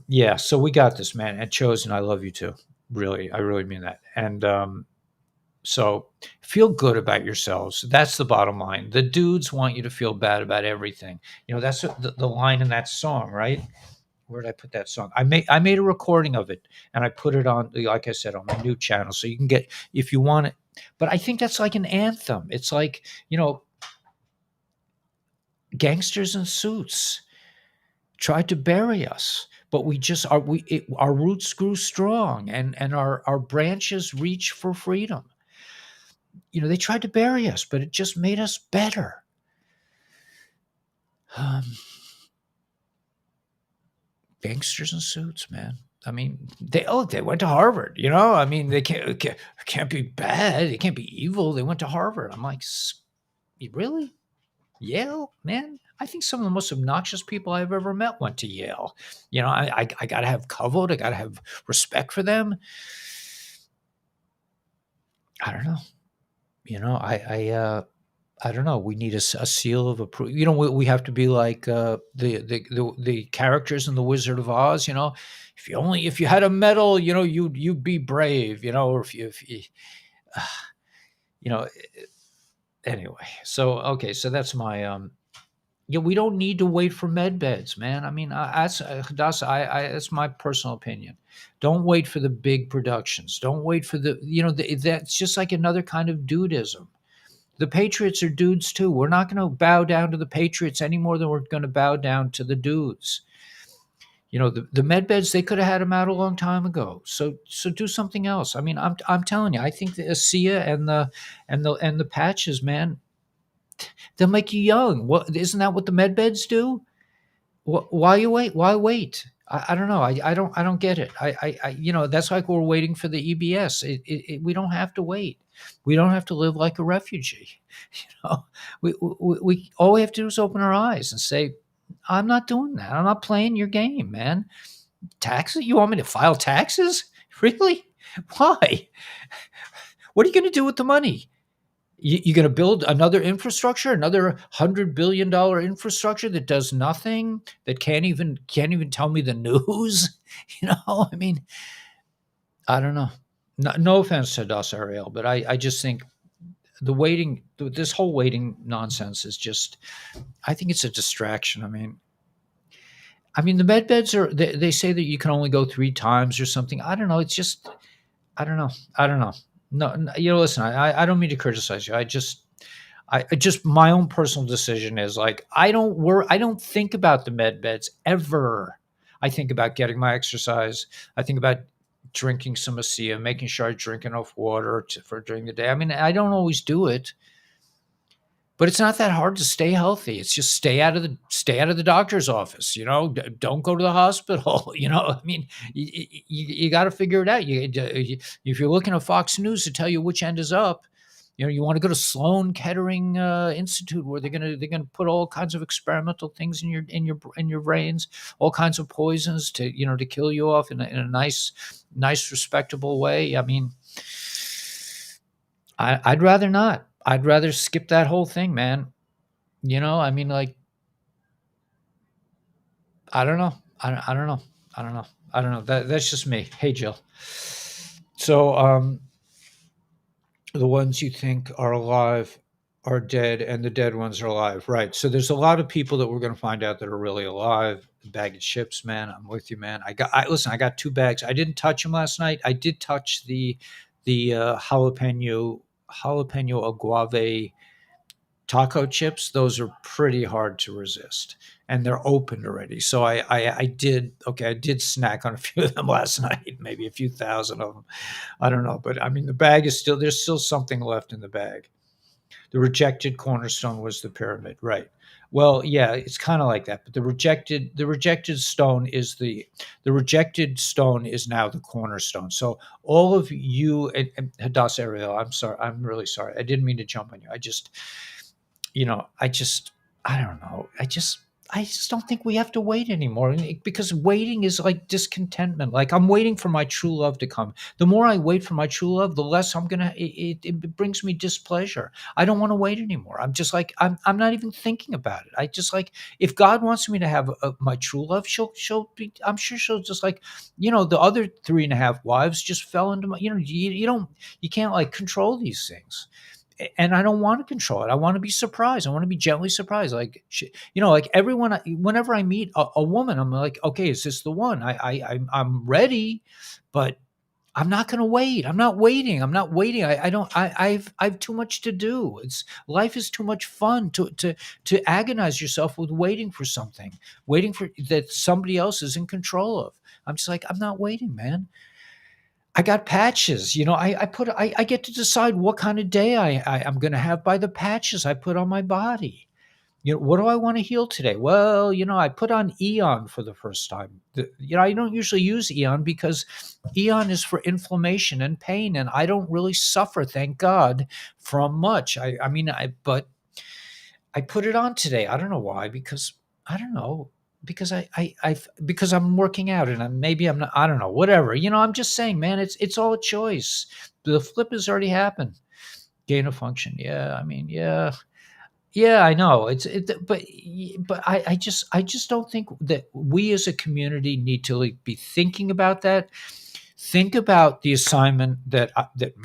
yeah. So we got this, man. And Chosen, I love you too. Really, I really mean that. And so feel good about yourselves. That's the bottom line. The dudes want you to feel bad about everything. That's the line in that song, right? Where did I put that song? I made a recording of it and I put it on, like I said, on my new channel. So you can get, if you want it. But I think that's like an anthem. It's like, gangsters in suits tried to bury us. But our roots grew strong and our branches reach for freedom. They tried to bury us, but it just made us better. Um, Gangsters in suits, man. I mean, they went to Harvard. I mean, they can't be bad. They can't be evil. They went to Harvard. I'm like, really? Yale, man? I think some of the most obnoxious people I've ever met went to Yale. I got to have kavod. I got to have respect for them. I don't know. I don't know. We need a seal of approval. We have to be like the characters in the Wizard of Oz. If you had a medal, you'd be brave. Or if you you know. Anyway, so okay, so that's my Yeah, we don't need to wait for med beds, man. I mean, that's my personal opinion. Don't wait for the big productions. Don't wait for that's just like another kind of dudism. The Patriots are dudes too. We're not going to bow down to the Patriots any more than we're going to bow down to the dudes. The med beds, they could have had them out a long time ago. So do something else. I mean, I'm telling you, I think the ASEA and the patches, man, they'll make you young. What isn't that what the med beds do? Why you wait? Why wait? I don't know. I don't get it. That's like we're waiting for the EBS. We don't have to wait. We don't have to live like a refugee. You know, we all we have to do is open our eyes and say, "I'm not doing that. I'm not playing your game, man. Taxes? You want me to file taxes? Really? Why? What are you going to do with the money? You're going to build another infrastructure, another $100 billion infrastructure that does nothing, that can't even tell me the news. I mean, I don't know. No offense to Das Ariel, but I just think this whole waiting nonsense is just. I think it's a distraction. I mean, the med beds they say that you can only go 3 times or something. I don't know. It's just I don't know. I don't know. No, no, listen. I don't mean to criticize you. I just my own personal decision is like I don't think about the med beds ever. I think about getting my exercise. I think about drinking some ASEA, making sure I drink enough water for during the day. I mean, I don't always do it, but it's not that hard to stay healthy. It's just stay out of the doctor's office. Don't go to the hospital. I mean, you got to figure it out. If you're looking at Fox News to tell you which end is up, you want to go to Sloan Kettering Institute, where they're gonna put all kinds of experimental things in your brains, all kinds of poisons to kill you off in a nice respectable way. I mean, I'd rather not. I'd rather skip that whole thing, man. I mean, like, I don't know. I don't know. I don't know. I don't know. That's just me. Hey, Jill. So, the ones you think are alive are dead, and the dead ones are alive. Right. So there's a lot of people that we're going to find out that are really alive. The bag of chips, man. I'm with you, man. Listen. I got 2 bags. I didn't touch them last night. I did touch the jalapeno agave taco chips. Those are pretty hard to resist, and they're opened already. So I did snack on a few of them last night, maybe a few thousand of them. I don't know, but I mean, the bag is still there's still something left in the bag. The rejected cornerstone was the pyramid, right? Well, yeah, it's kind of like that, but the rejected stone is now the cornerstone. So all of you and Hadass Ariel, I'm sorry, I'm really sorry. I didn't mean to jump on you. I don't know. I just don't think we have to wait anymore, because waiting is like discontentment. Like, I'm waiting for my true love to come. The more I wait for my true love, the less it brings me displeasure. I don't want to wait anymore. I'm just like, I'm not even thinking about it. I just like, if God wants me to have my true love, she'll be. I'm sure she'll just like, the other three and a half wives just fell into my. You can't like control these things, and I don't want to control it. I want to be surprised. I want to be gently surprised. Like, like everyone. Whenever I meet a woman, I'm like, okay, is this the one? I'm ready, but I'm not going to wait. I'm not waiting. I'm not waiting. I don't. I've too much to do. Life is too much fun to agonize yourself with waiting for something, waiting for that somebody else is in control of. I'm just like, I'm not waiting, man. I got patches. I get to decide what kind of day I'm going to have by the patches I put on my body. What do I want to heal today? Well, I put on Eon for the first time. I don't usually use Eon because Eon is for inflammation and pain, and I don't really suffer, thank God, from much. But I put it on today. I don't know why, because I don't know. because because I'm working out and maybe I'm not, I don't know, whatever. I'm just saying, man, it's all a choice. The flip has already happened. Gain of function. Yeah. I mean, yeah. Yeah, I know. But I just don't think that we as a community need to like be thinking about that. Think about the assignment that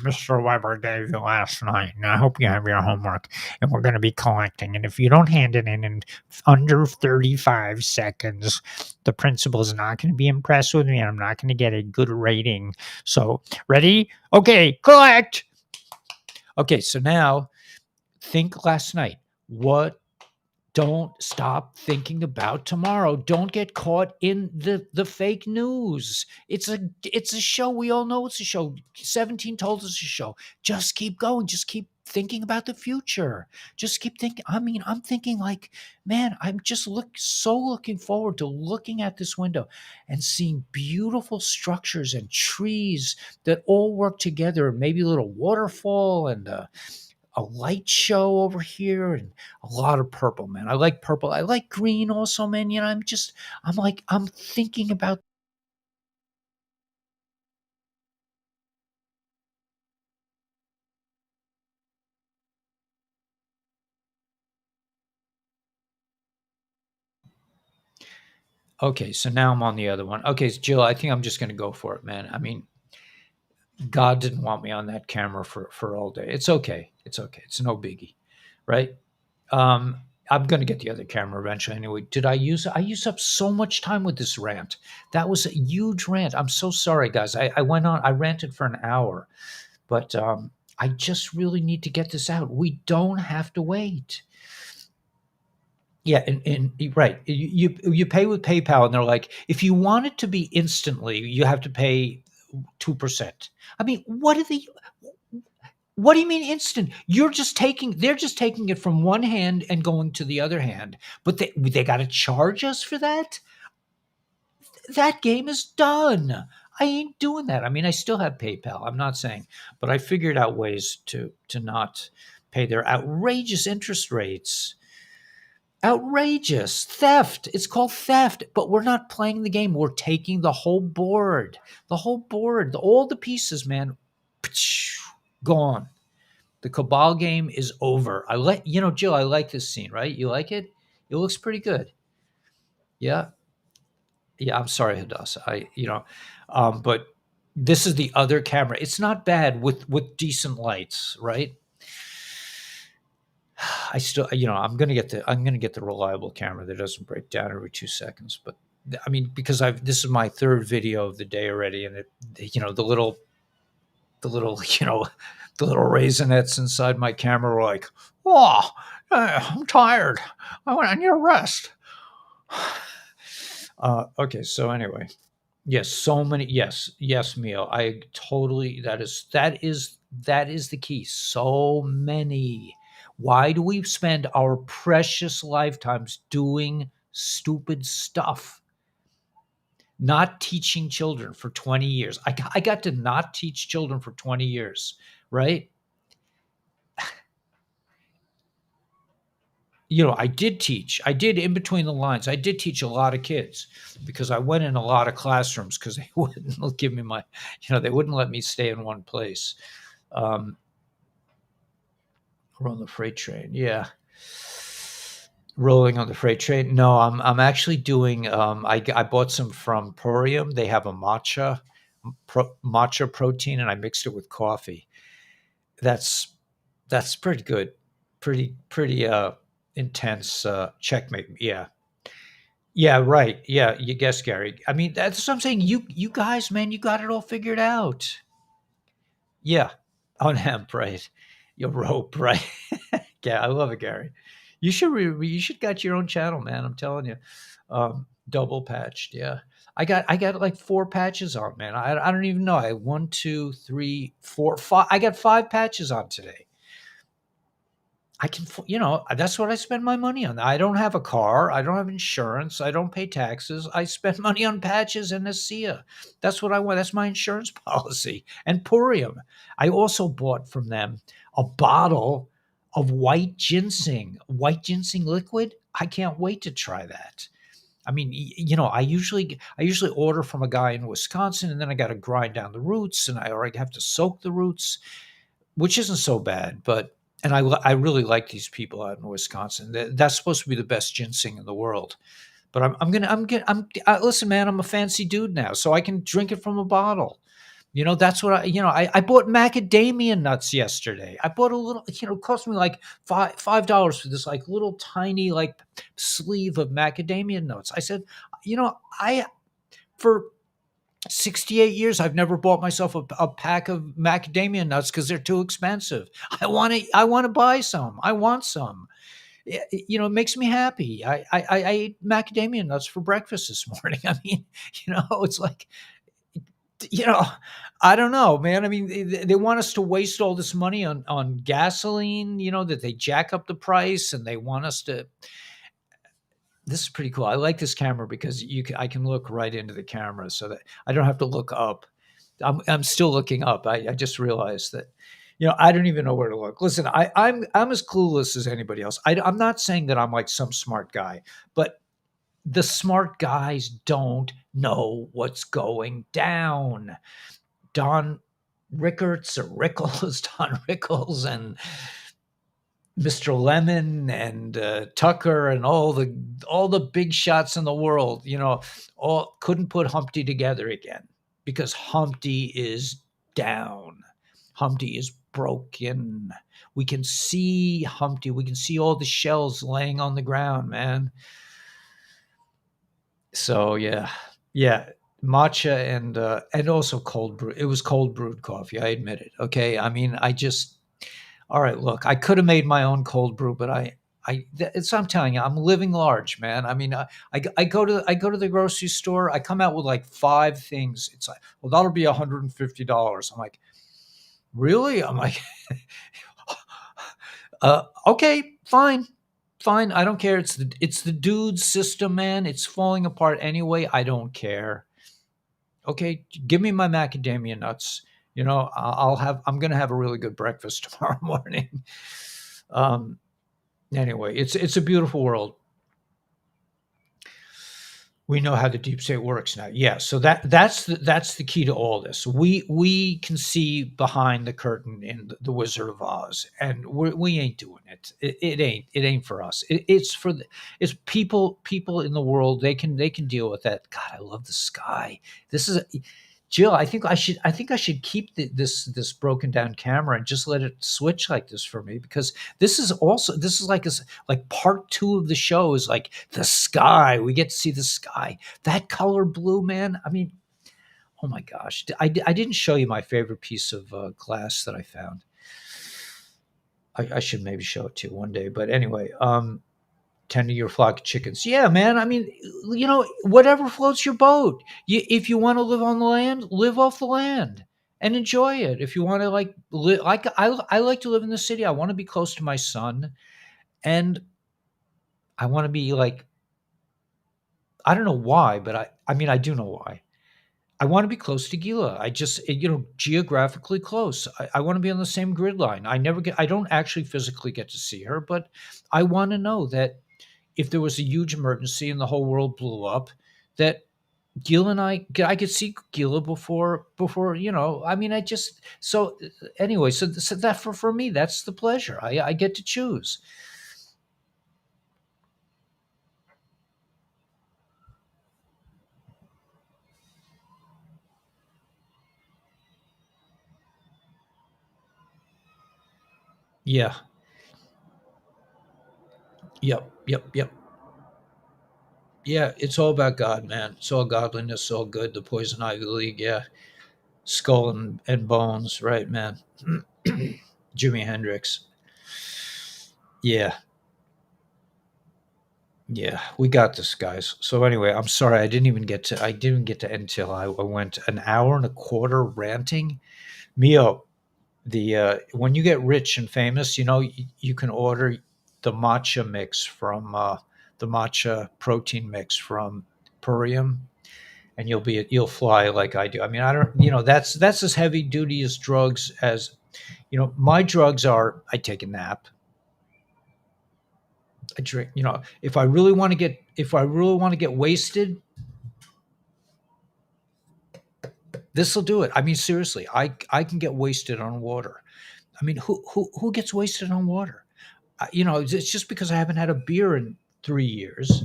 Mr. Weber gave you last night, and I hope you have your homework. And we're going to be collecting. And if you don't hand it in under 35 seconds, the principal is not going to be impressed with me, and I'm not going to get a good rating. So, ready? Okay, collect. Okay, so now think last night. What Don't stop thinking about tomorrow. Don't get caught in the fake news. It's a show. We all know it's a show. 17 told us it's a show. Just keep going. Just keep thinking about the future. Just keep thinking. I mean, I'm thinking like, man, I'm just looking forward to looking at this window and seeing beautiful structures and trees that all work together. Maybe a little waterfall and a light show over here and a lot of purple, man. I like purple. I like green also, man. I'm thinking about. Okay, so now I'm on the other one. Okay, so Jill, I think I'm just going to go for it, man. I mean, God didn't want me on that camera for all day. It's okay. It's okay. It's no biggie, right? Um, I'm going to get the other camera eventually anyway. I used up so much time with this rant. That was a huge rant. I'm so sorry, guys. I ranted for an hour. But I just really need to get this out. We don't have to wait. Yeah, and right. You pay with PayPal, and they're like, if you want it to be instantly, you have to pay 2%. I mean, what do you mean instant? They're just taking it from one hand and going to the other hand. But they got to charge us for that? That game is done. I ain't doing that. I mean, I still have PayPal. I'm not saying, but I figured out ways to not pay their outrageous interest rates. Outrageous theft. It's called theft, but we're not playing the game. We're taking the whole board, all the pieces, man. Gone. The cabal game is over. Jill. I like this scene, right? You like it? It looks pretty good. Yeah. Yeah, I'm sorry, Hadassah. But this is the other camera. It's not bad with decent lights, right? I still, I'm gonna get the reliable camera that doesn't break down every 2 seconds. But I mean, because this is my third video of the day already, and the little, the little raisinets inside my camera were like, "Oh, I'm tired. I need a rest." Okay, so anyway, yes, so many. Yes, yes, Mio. I totally. That is the key. So many. Why do we spend our precious lifetimes doing stupid stuff? Not teaching children for 20 years. I got to not teach children for 20 years, right? I did teach. I did in between the lines. I did teach a lot of kids because I went in a lot of classrooms because they wouldn't give me they wouldn't let me stay in one place. Um, we're on the freight train. Yeah. Rolling on the freight train. No, I'm actually doing. I bought some from Porium. They have a matcha protein, and I mixed it with coffee. That's that's pretty good. Pretty intense checkmate. Yeah. Yeah, right. Yeah, you guess, Gary. I mean, that's what I'm saying. You guys, man, you got it all figured out. Yeah, on hemp, right? Your rope, right? Yeah, I love it, Gary. You should got your own channel, man. I'm telling you. Double patched, yeah. I got like 4 patches on, man. I don't even know. I had one, two, three, four, five. I got 5 patches on today. That's what I spend my money on. I don't have a car. I don't have insurance. I don't pay taxes. I spend money on patches and ASEA. That's what I want. That's my insurance policy. And Purium. I also bought from them a bottle of white ginseng liquid. I can't wait to try that. I mean, I usually order from a guy in Wisconsin, and then I got to grind down the roots, or I have to soak the roots, which isn't so bad. But I really like these people out in Wisconsin. That's supposed to be the best ginseng in the world. But listen, man. I'm a fancy dude now, so I can drink it from a bottle. That's what I bought macadamia nuts yesterday. I bought a little, it cost me like $5 for this like little tiny like sleeve of macadamia nuts. I said, I for 68 years I've never bought myself a pack of macadamia nuts because they're too expensive. I want to buy some. I want some. It makes me happy. I ate macadamia nuts for breakfast this morning. I mean, it's like, you know, I don't know, man. I mean, they want us to waste all this money on gasoline, that they jack up the price, and they want us to. This is pretty cool. I like this camera because I can look right into the camera, so that I don't have to look up. I'm still looking up. I just realized that. I don't even know where to look. Listen, I'm as clueless as anybody else. I'm not saying that I'm like some smart guy, but the smart guys don't know what's going down. Don Rickards or Rickles, Don Rickles, and Mr. Lemon, and Tucker, and all the big shots in the world, all couldn't put Humpty together again because Humpty is down. Humpty is broken. We can see Humpty. We can see all the shells laying on the ground, man. So yeah, matcha and also cold brew. It was cold brewed coffee. I admit it. Okay, I mean, all right. Look, I could have made my own cold brew, but I'm telling you, I'm living large, man. I mean, I go to the grocery store. I come out with like five things. It's like, well, that'll be $150. I'm like, really? I'm like, okay, fine. Fine, I don't care. It's the dude's system, man. It's falling apart anyway. I don't care. Okay, give me my macadamia nuts. I'm gonna have a really good breakfast tomorrow morning. Um, anyway, it's a beautiful world. We know how the deep state works now. Yeah, so that's the key to all this. We can see behind the curtain in the Wizard of Oz, and we ain't doing it. It ain't for us. It's people in the world. They can deal with that. God, I love the sky. This is Jill. I think I should keep this broken down camera and just let it switch like this for me, because this is like part two of the show is like the sky. We get to see the sky. That color blue, man. I mean, oh my gosh. I didn't show you my favorite piece of glass that I found. I should maybe show it to you one day. But anyway, tend to your flock of chickens. Yeah, man. I mean, whatever floats your boat. If you want to live on the land, live off the land and enjoy it. If you want to like I like to live in the city. I want to be close to my son, and I want to be like, I don't know why, but I mean, I do know why. I want to be close to Gila. I just, geographically close. I want to be on the same grid line. I don't actually physically get to see her, but I want to know that if there was a huge emergency and the whole world blew up, that Gila and I could see Gila before, I mean, so anyway, so that for me, that's the pleasure. I get to choose. Yeah. Yep. Yep. Yep. Yeah. It's all about God, man. It's all godliness, all good. The Poison Ivy League. Yeah. Skull and Bones. Right, man. Jimi Hendrix. Yeah. Yeah, we got this, guys. So anyway, I'm sorry I didn't get to end till I went an hour and a quarter ranting. Mio, the when you get rich and famous, you can order the matcha mix from the matcha protein mix from Purium, and you'll fly like I do. I mean, I don't, that's as heavy duty as drugs as, my drugs are. I take a nap. I drink. If I really want to get wasted, this will do it. I mean, seriously, I can get wasted on water. I mean, who gets wasted on water? It's just because I haven't had a beer in 3 years.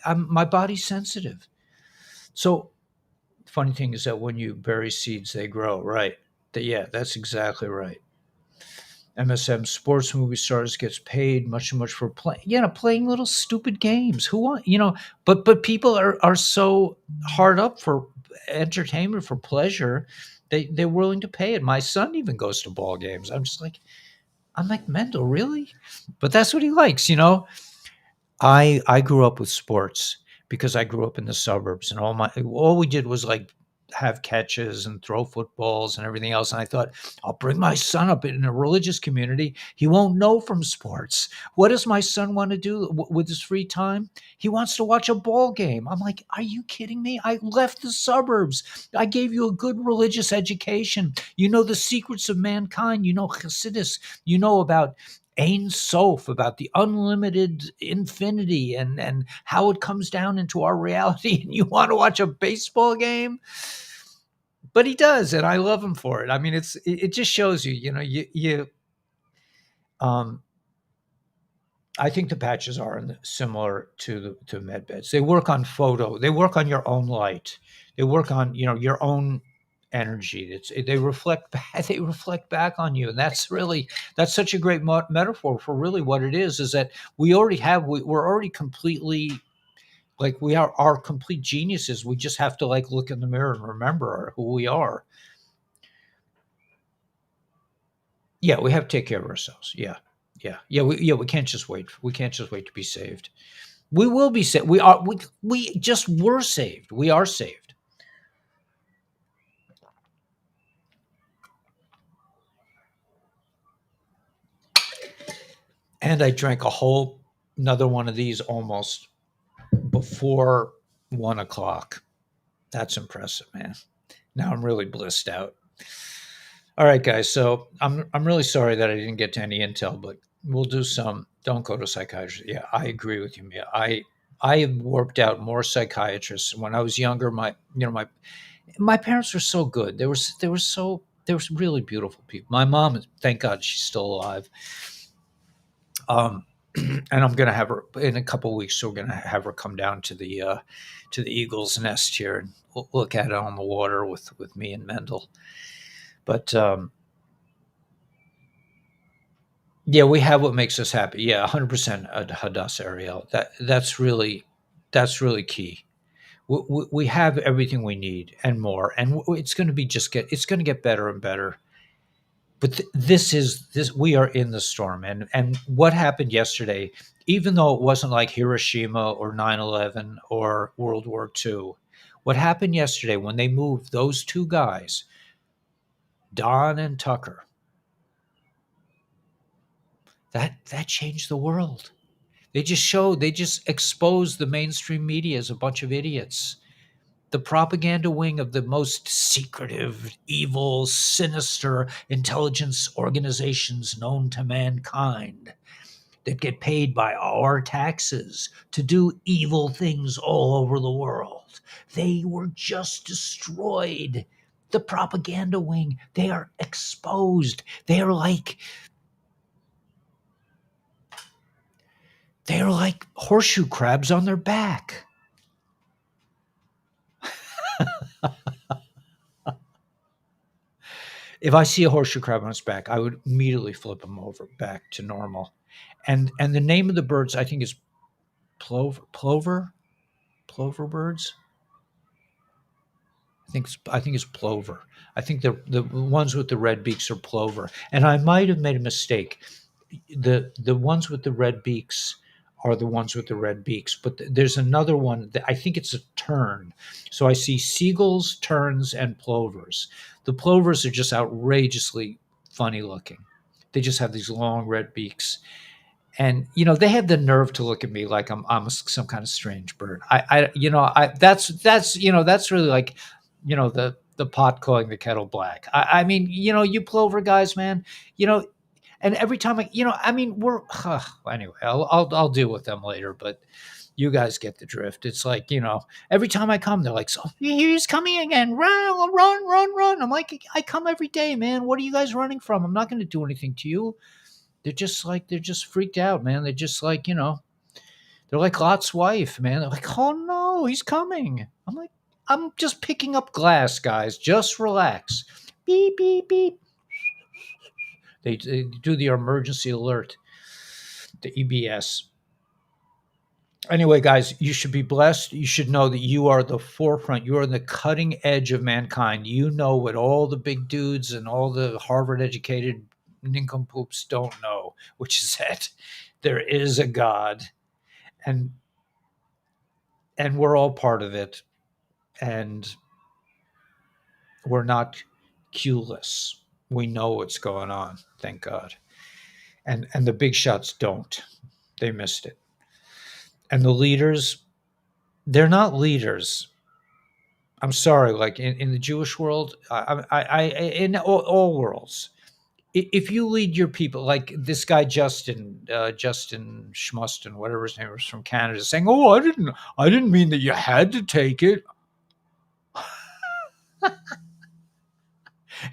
My body's sensitive. So funny thing is that when you bury seeds, they grow. Right? Yeah, that's exactly right. MSM sports movie stars gets paid much too much for playing, playing little stupid games. Who want, but people are so hard up for entertainment, for pleasure. They're willing to pay it. My son even goes to ball games. I'm like, Mendel, really? But that's what he likes. I grew up with sports because I grew up in the suburbs, and all we did was like have catches and throw footballs and everything else. And I thought, I'll bring my son up in a religious community. He won't know from sports. What does my son want to do with his free time? He wants to watch a ball game. I'm like, are you kidding me? I left the suburbs. I gave you a good religious education. You know the secrets of mankind. You know Hasidus. You know about Ein Sof, about the unlimited infinity and how it comes down into our reality. And you want to watch a baseball game? But he does, and I love him for it. I mean, it just shows you. Um, I think the patches are similar to med beds. They work on photo. They work on your own light. They work on your own energy. They reflect back. They reflect back on you, and that's such a great metaphor for really what it is that we're already completely, like, we are complete geniuses. We just have to like look in the mirror and remember who we are. Yeah, we have to take care of ourselves. Yeah, yeah. We can't just wait. We can't just wait to be saved. We will be saved. We just were saved. We are saved. And I drank another one of these almost before 1 o'clock. That's impressive, man. Now I'm really blissed out. All right, guys. So I'm really sorry that I didn't get to any intel, but we'll do some. Don't go to psychiatry. Yeah, I agree with you, Mia. I have worked out more psychiatrists when I was younger. My parents were so good. They were really beautiful people. My mom, thank God, she's still alive. And I'm gonna have her in a couple of weeks. So we're gonna have her come down to the Eagle's Nest here and look at it on the water with me and Mendel. But yeah, we have what makes us happy. Yeah, 100% Hadassah Ariel. That's really key. We have everything we need and more, and it's going to it's going to get better and better. But this we are in the storm, and what happened yesterday, even though it wasn't like Hiroshima or 9/11 or World War II, what happened yesterday when they moved those two guys, Don and Tucker, that changed the world. They just exposed the mainstream media as a bunch of idiots. The propaganda wing of the most secretive, evil, sinister intelligence organizations known to mankind that get paid by our taxes to do evil things all over the world. They were just destroyed. The propaganda wing, they are exposed. They're like horseshoe crabs on their back. If I see a horseshoe crab on its back, I would immediately flip him over back to normal. And the name of the birds, I think, is plover birds. I think it's plover. I think the ones with the red beaks are plover. And I might have made a mistake. The ones with the red beaks are the ones with the red beaks, but there's another one that I think it's a tern. So I see seagulls, terns, and plovers. The plovers are just outrageously funny looking. They just have these long red beaks, and they have the nerve to look at me like I'm some kind of strange bird. That's really like the pot calling the kettle black. I mean, you plover guys, man. You know And every time I mean, we're anyway. I'll deal with them later, but you guys get the drift. It's like every time I come, they're like, "So he's coming again! Run, run, run, run!" I'm like, "I come every day, man. What are you guys running from? I'm not going to do anything to you." They're just freaked out, man. They're just like they're like Lot's wife, man. They're like, "Oh no, he's coming." I'm like, "I'm just picking up glass, guys. Just relax." Beep beep beep. They do the emergency alert, the EBS. Anyway, guys, you should be blessed. You should know that you are the forefront. You are the cutting edge of mankind. You know what all the big dudes and all the Harvard educated nincompoops don't know, which is that there is a God, and we're all part of it, and we're not clueless. We know what's going on, thank God. And the big shots don't. They missed it. And the leaders, they're not leaders. I'm sorry, like in the Jewish world, in all worlds, if you lead your people, like this guy Justin Schmustin, whatever his name was from Canada, saying, "Oh, I didn't mean that you had to take it."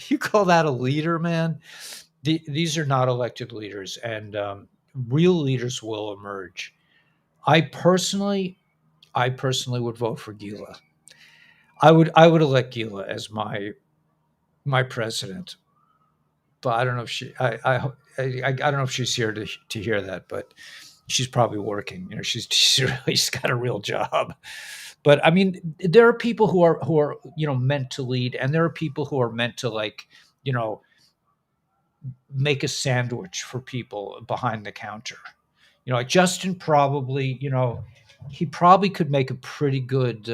You call that a leader, man? These are not elected leaders, and real leaders will emerge. I personally, I personally would vote for Gila. I would elect Gila as my president, but I don't know if I don't know if she's here to hear that, but she's probably working. She's got a real job. But I mean, there are people who are meant to lead, and there are people who are meant to like you know make a sandwich for people behind the counter. Like Justin probably he probably could make a pretty good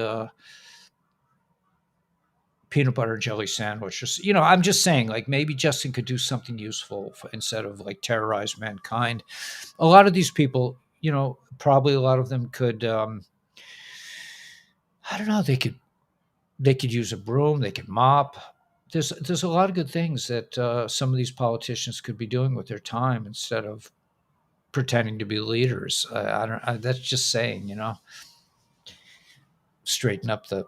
peanut butter and jelly sandwich. I'm just saying, like maybe Justin could do something useful instead of like terrorize mankind. A lot of these people, probably a lot of them could. I don't know. They could use a broom. They could mop. There's a lot of good things that some of these politicians could be doing with their time instead of pretending to be leaders. I don't. That's just saying. Straighten up the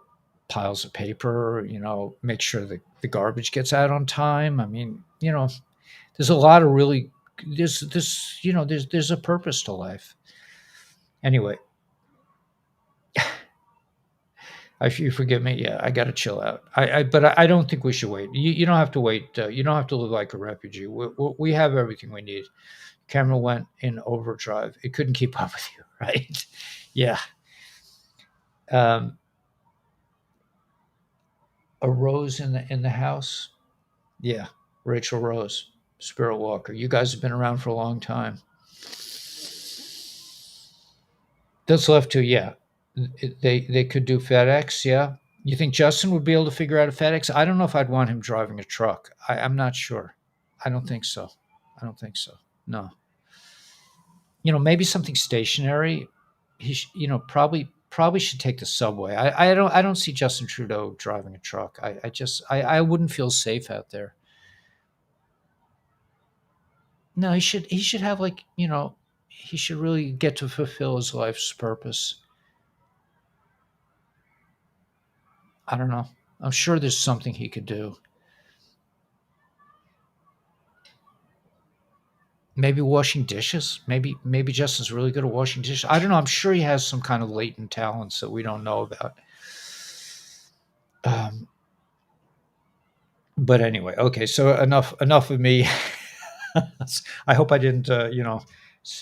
piles of paper. Make sure the garbage gets out on time. I mean, there's a lot of really there's a purpose to life. Anyway, if you forgive me, yeah, I got to chill out. But I don't think we should wait. You don't have to wait. You don't have to live like a refugee. We have everything we need. Camera went in overdrive. It couldn't keep up with you, right? Yeah. Um, a rose in the house. Yeah, Rachel Rose, Spirit Walker. You guys have been around for a long time. That's left to, yeah. They could do FedEx, yeah. You think Justin would be able to figure out a FedEx? I don't know if I'd want him driving a truck. I'm not sure. I don't think so. I don't think so. No. Maybe something stationary. Probably should take the subway. I don't see Justin Trudeau driving a truck. I wouldn't feel safe out there. No, he should have like, he should really get to fulfill his life's purpose. I don't know. I'm sure there's something he could do. Maybe washing dishes. Maybe Justin's really good at washing dishes. I don't know. I'm sure he has some kind of latent talents that we don't know about. Um, but anyway, okay. So enough of me. I hope I didn't.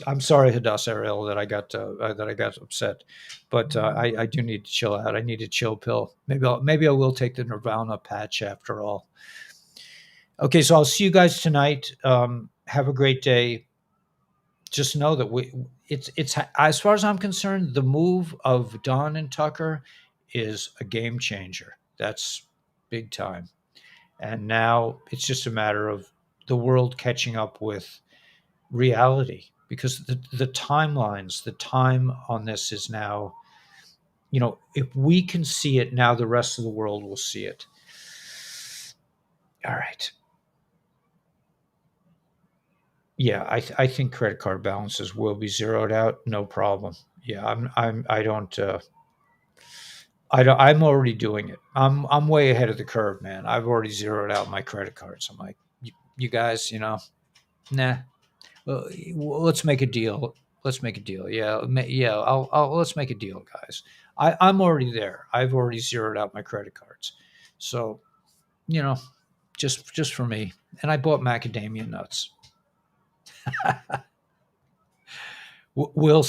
I'm sorry, Hadass Ariel, that I got upset, but I do need to chill out. I need a chill pill. Maybe I will take the Nirvana patch after all. Okay, so I'll see you guys tonight. Have a great day. Just know that it's as far as I'm concerned, the move of Don and Tucker is a game changer. That's big time. And now it's just a matter of the world catching up with reality because the timelines, the time on this is now, if we can see it now, the rest of the world will see it. All right. Yeah, I think credit card balances will be zeroed out, no problem. Yeah, I'm already doing it. I'm way ahead of the curve, man. I've already zeroed out my credit cards. I'm like, you guys, nah. Let's make a deal. Let's make a deal. Yeah, yeah. Let's make a deal, guys. I'm already there. I've already zeroed out my credit cards. So you know, just for me. And I bought macadamia nuts. Will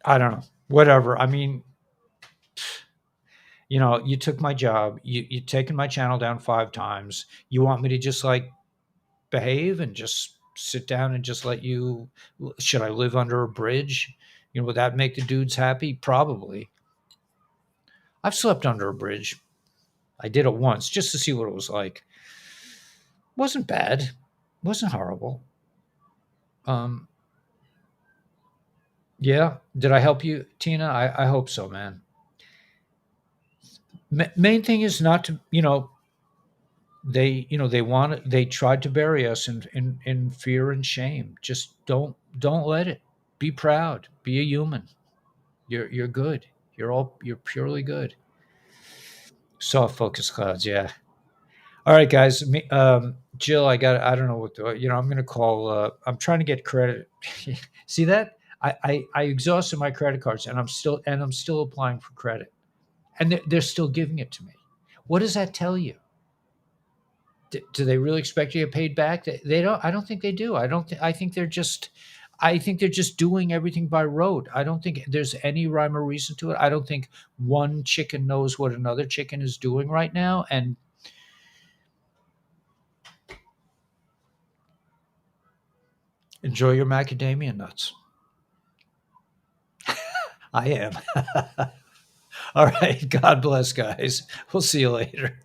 I don't know. Whatever. I mean, you took my job. You taken my channel down 5 times. You want me to just like behave and just sit down and just let you? Should I live under a bridge? Would that make the dudes happy? Probably. I've slept under a bridge. I did it once just to see what it was like. Wasn't bad. Wasn't horrible. Um, yeah. Did I help you, Tina? I hope so, man. Main thing is not to, they tried to bury us in fear and shame. Just don't let it. Be proud. Be a human. You're good. You're purely good. Soft focus clouds, yeah. All right, guys. Jill, I don't know what I'm gonna call. I'm trying to get credit. See that? I exhausted my credit cards, and I'm still applying for credit, and they're still giving it to me. What does that tell you? Do they really expect you to get paid back? They don't. I don't think they do. I don't. I think they're just. I think they're just doing everything by rote. I don't think there's any rhyme or reason to it. I don't think one chicken knows what another chicken is doing right now. And enjoy your macadamia nuts. I am. All right. God bless, guys. We'll see you later.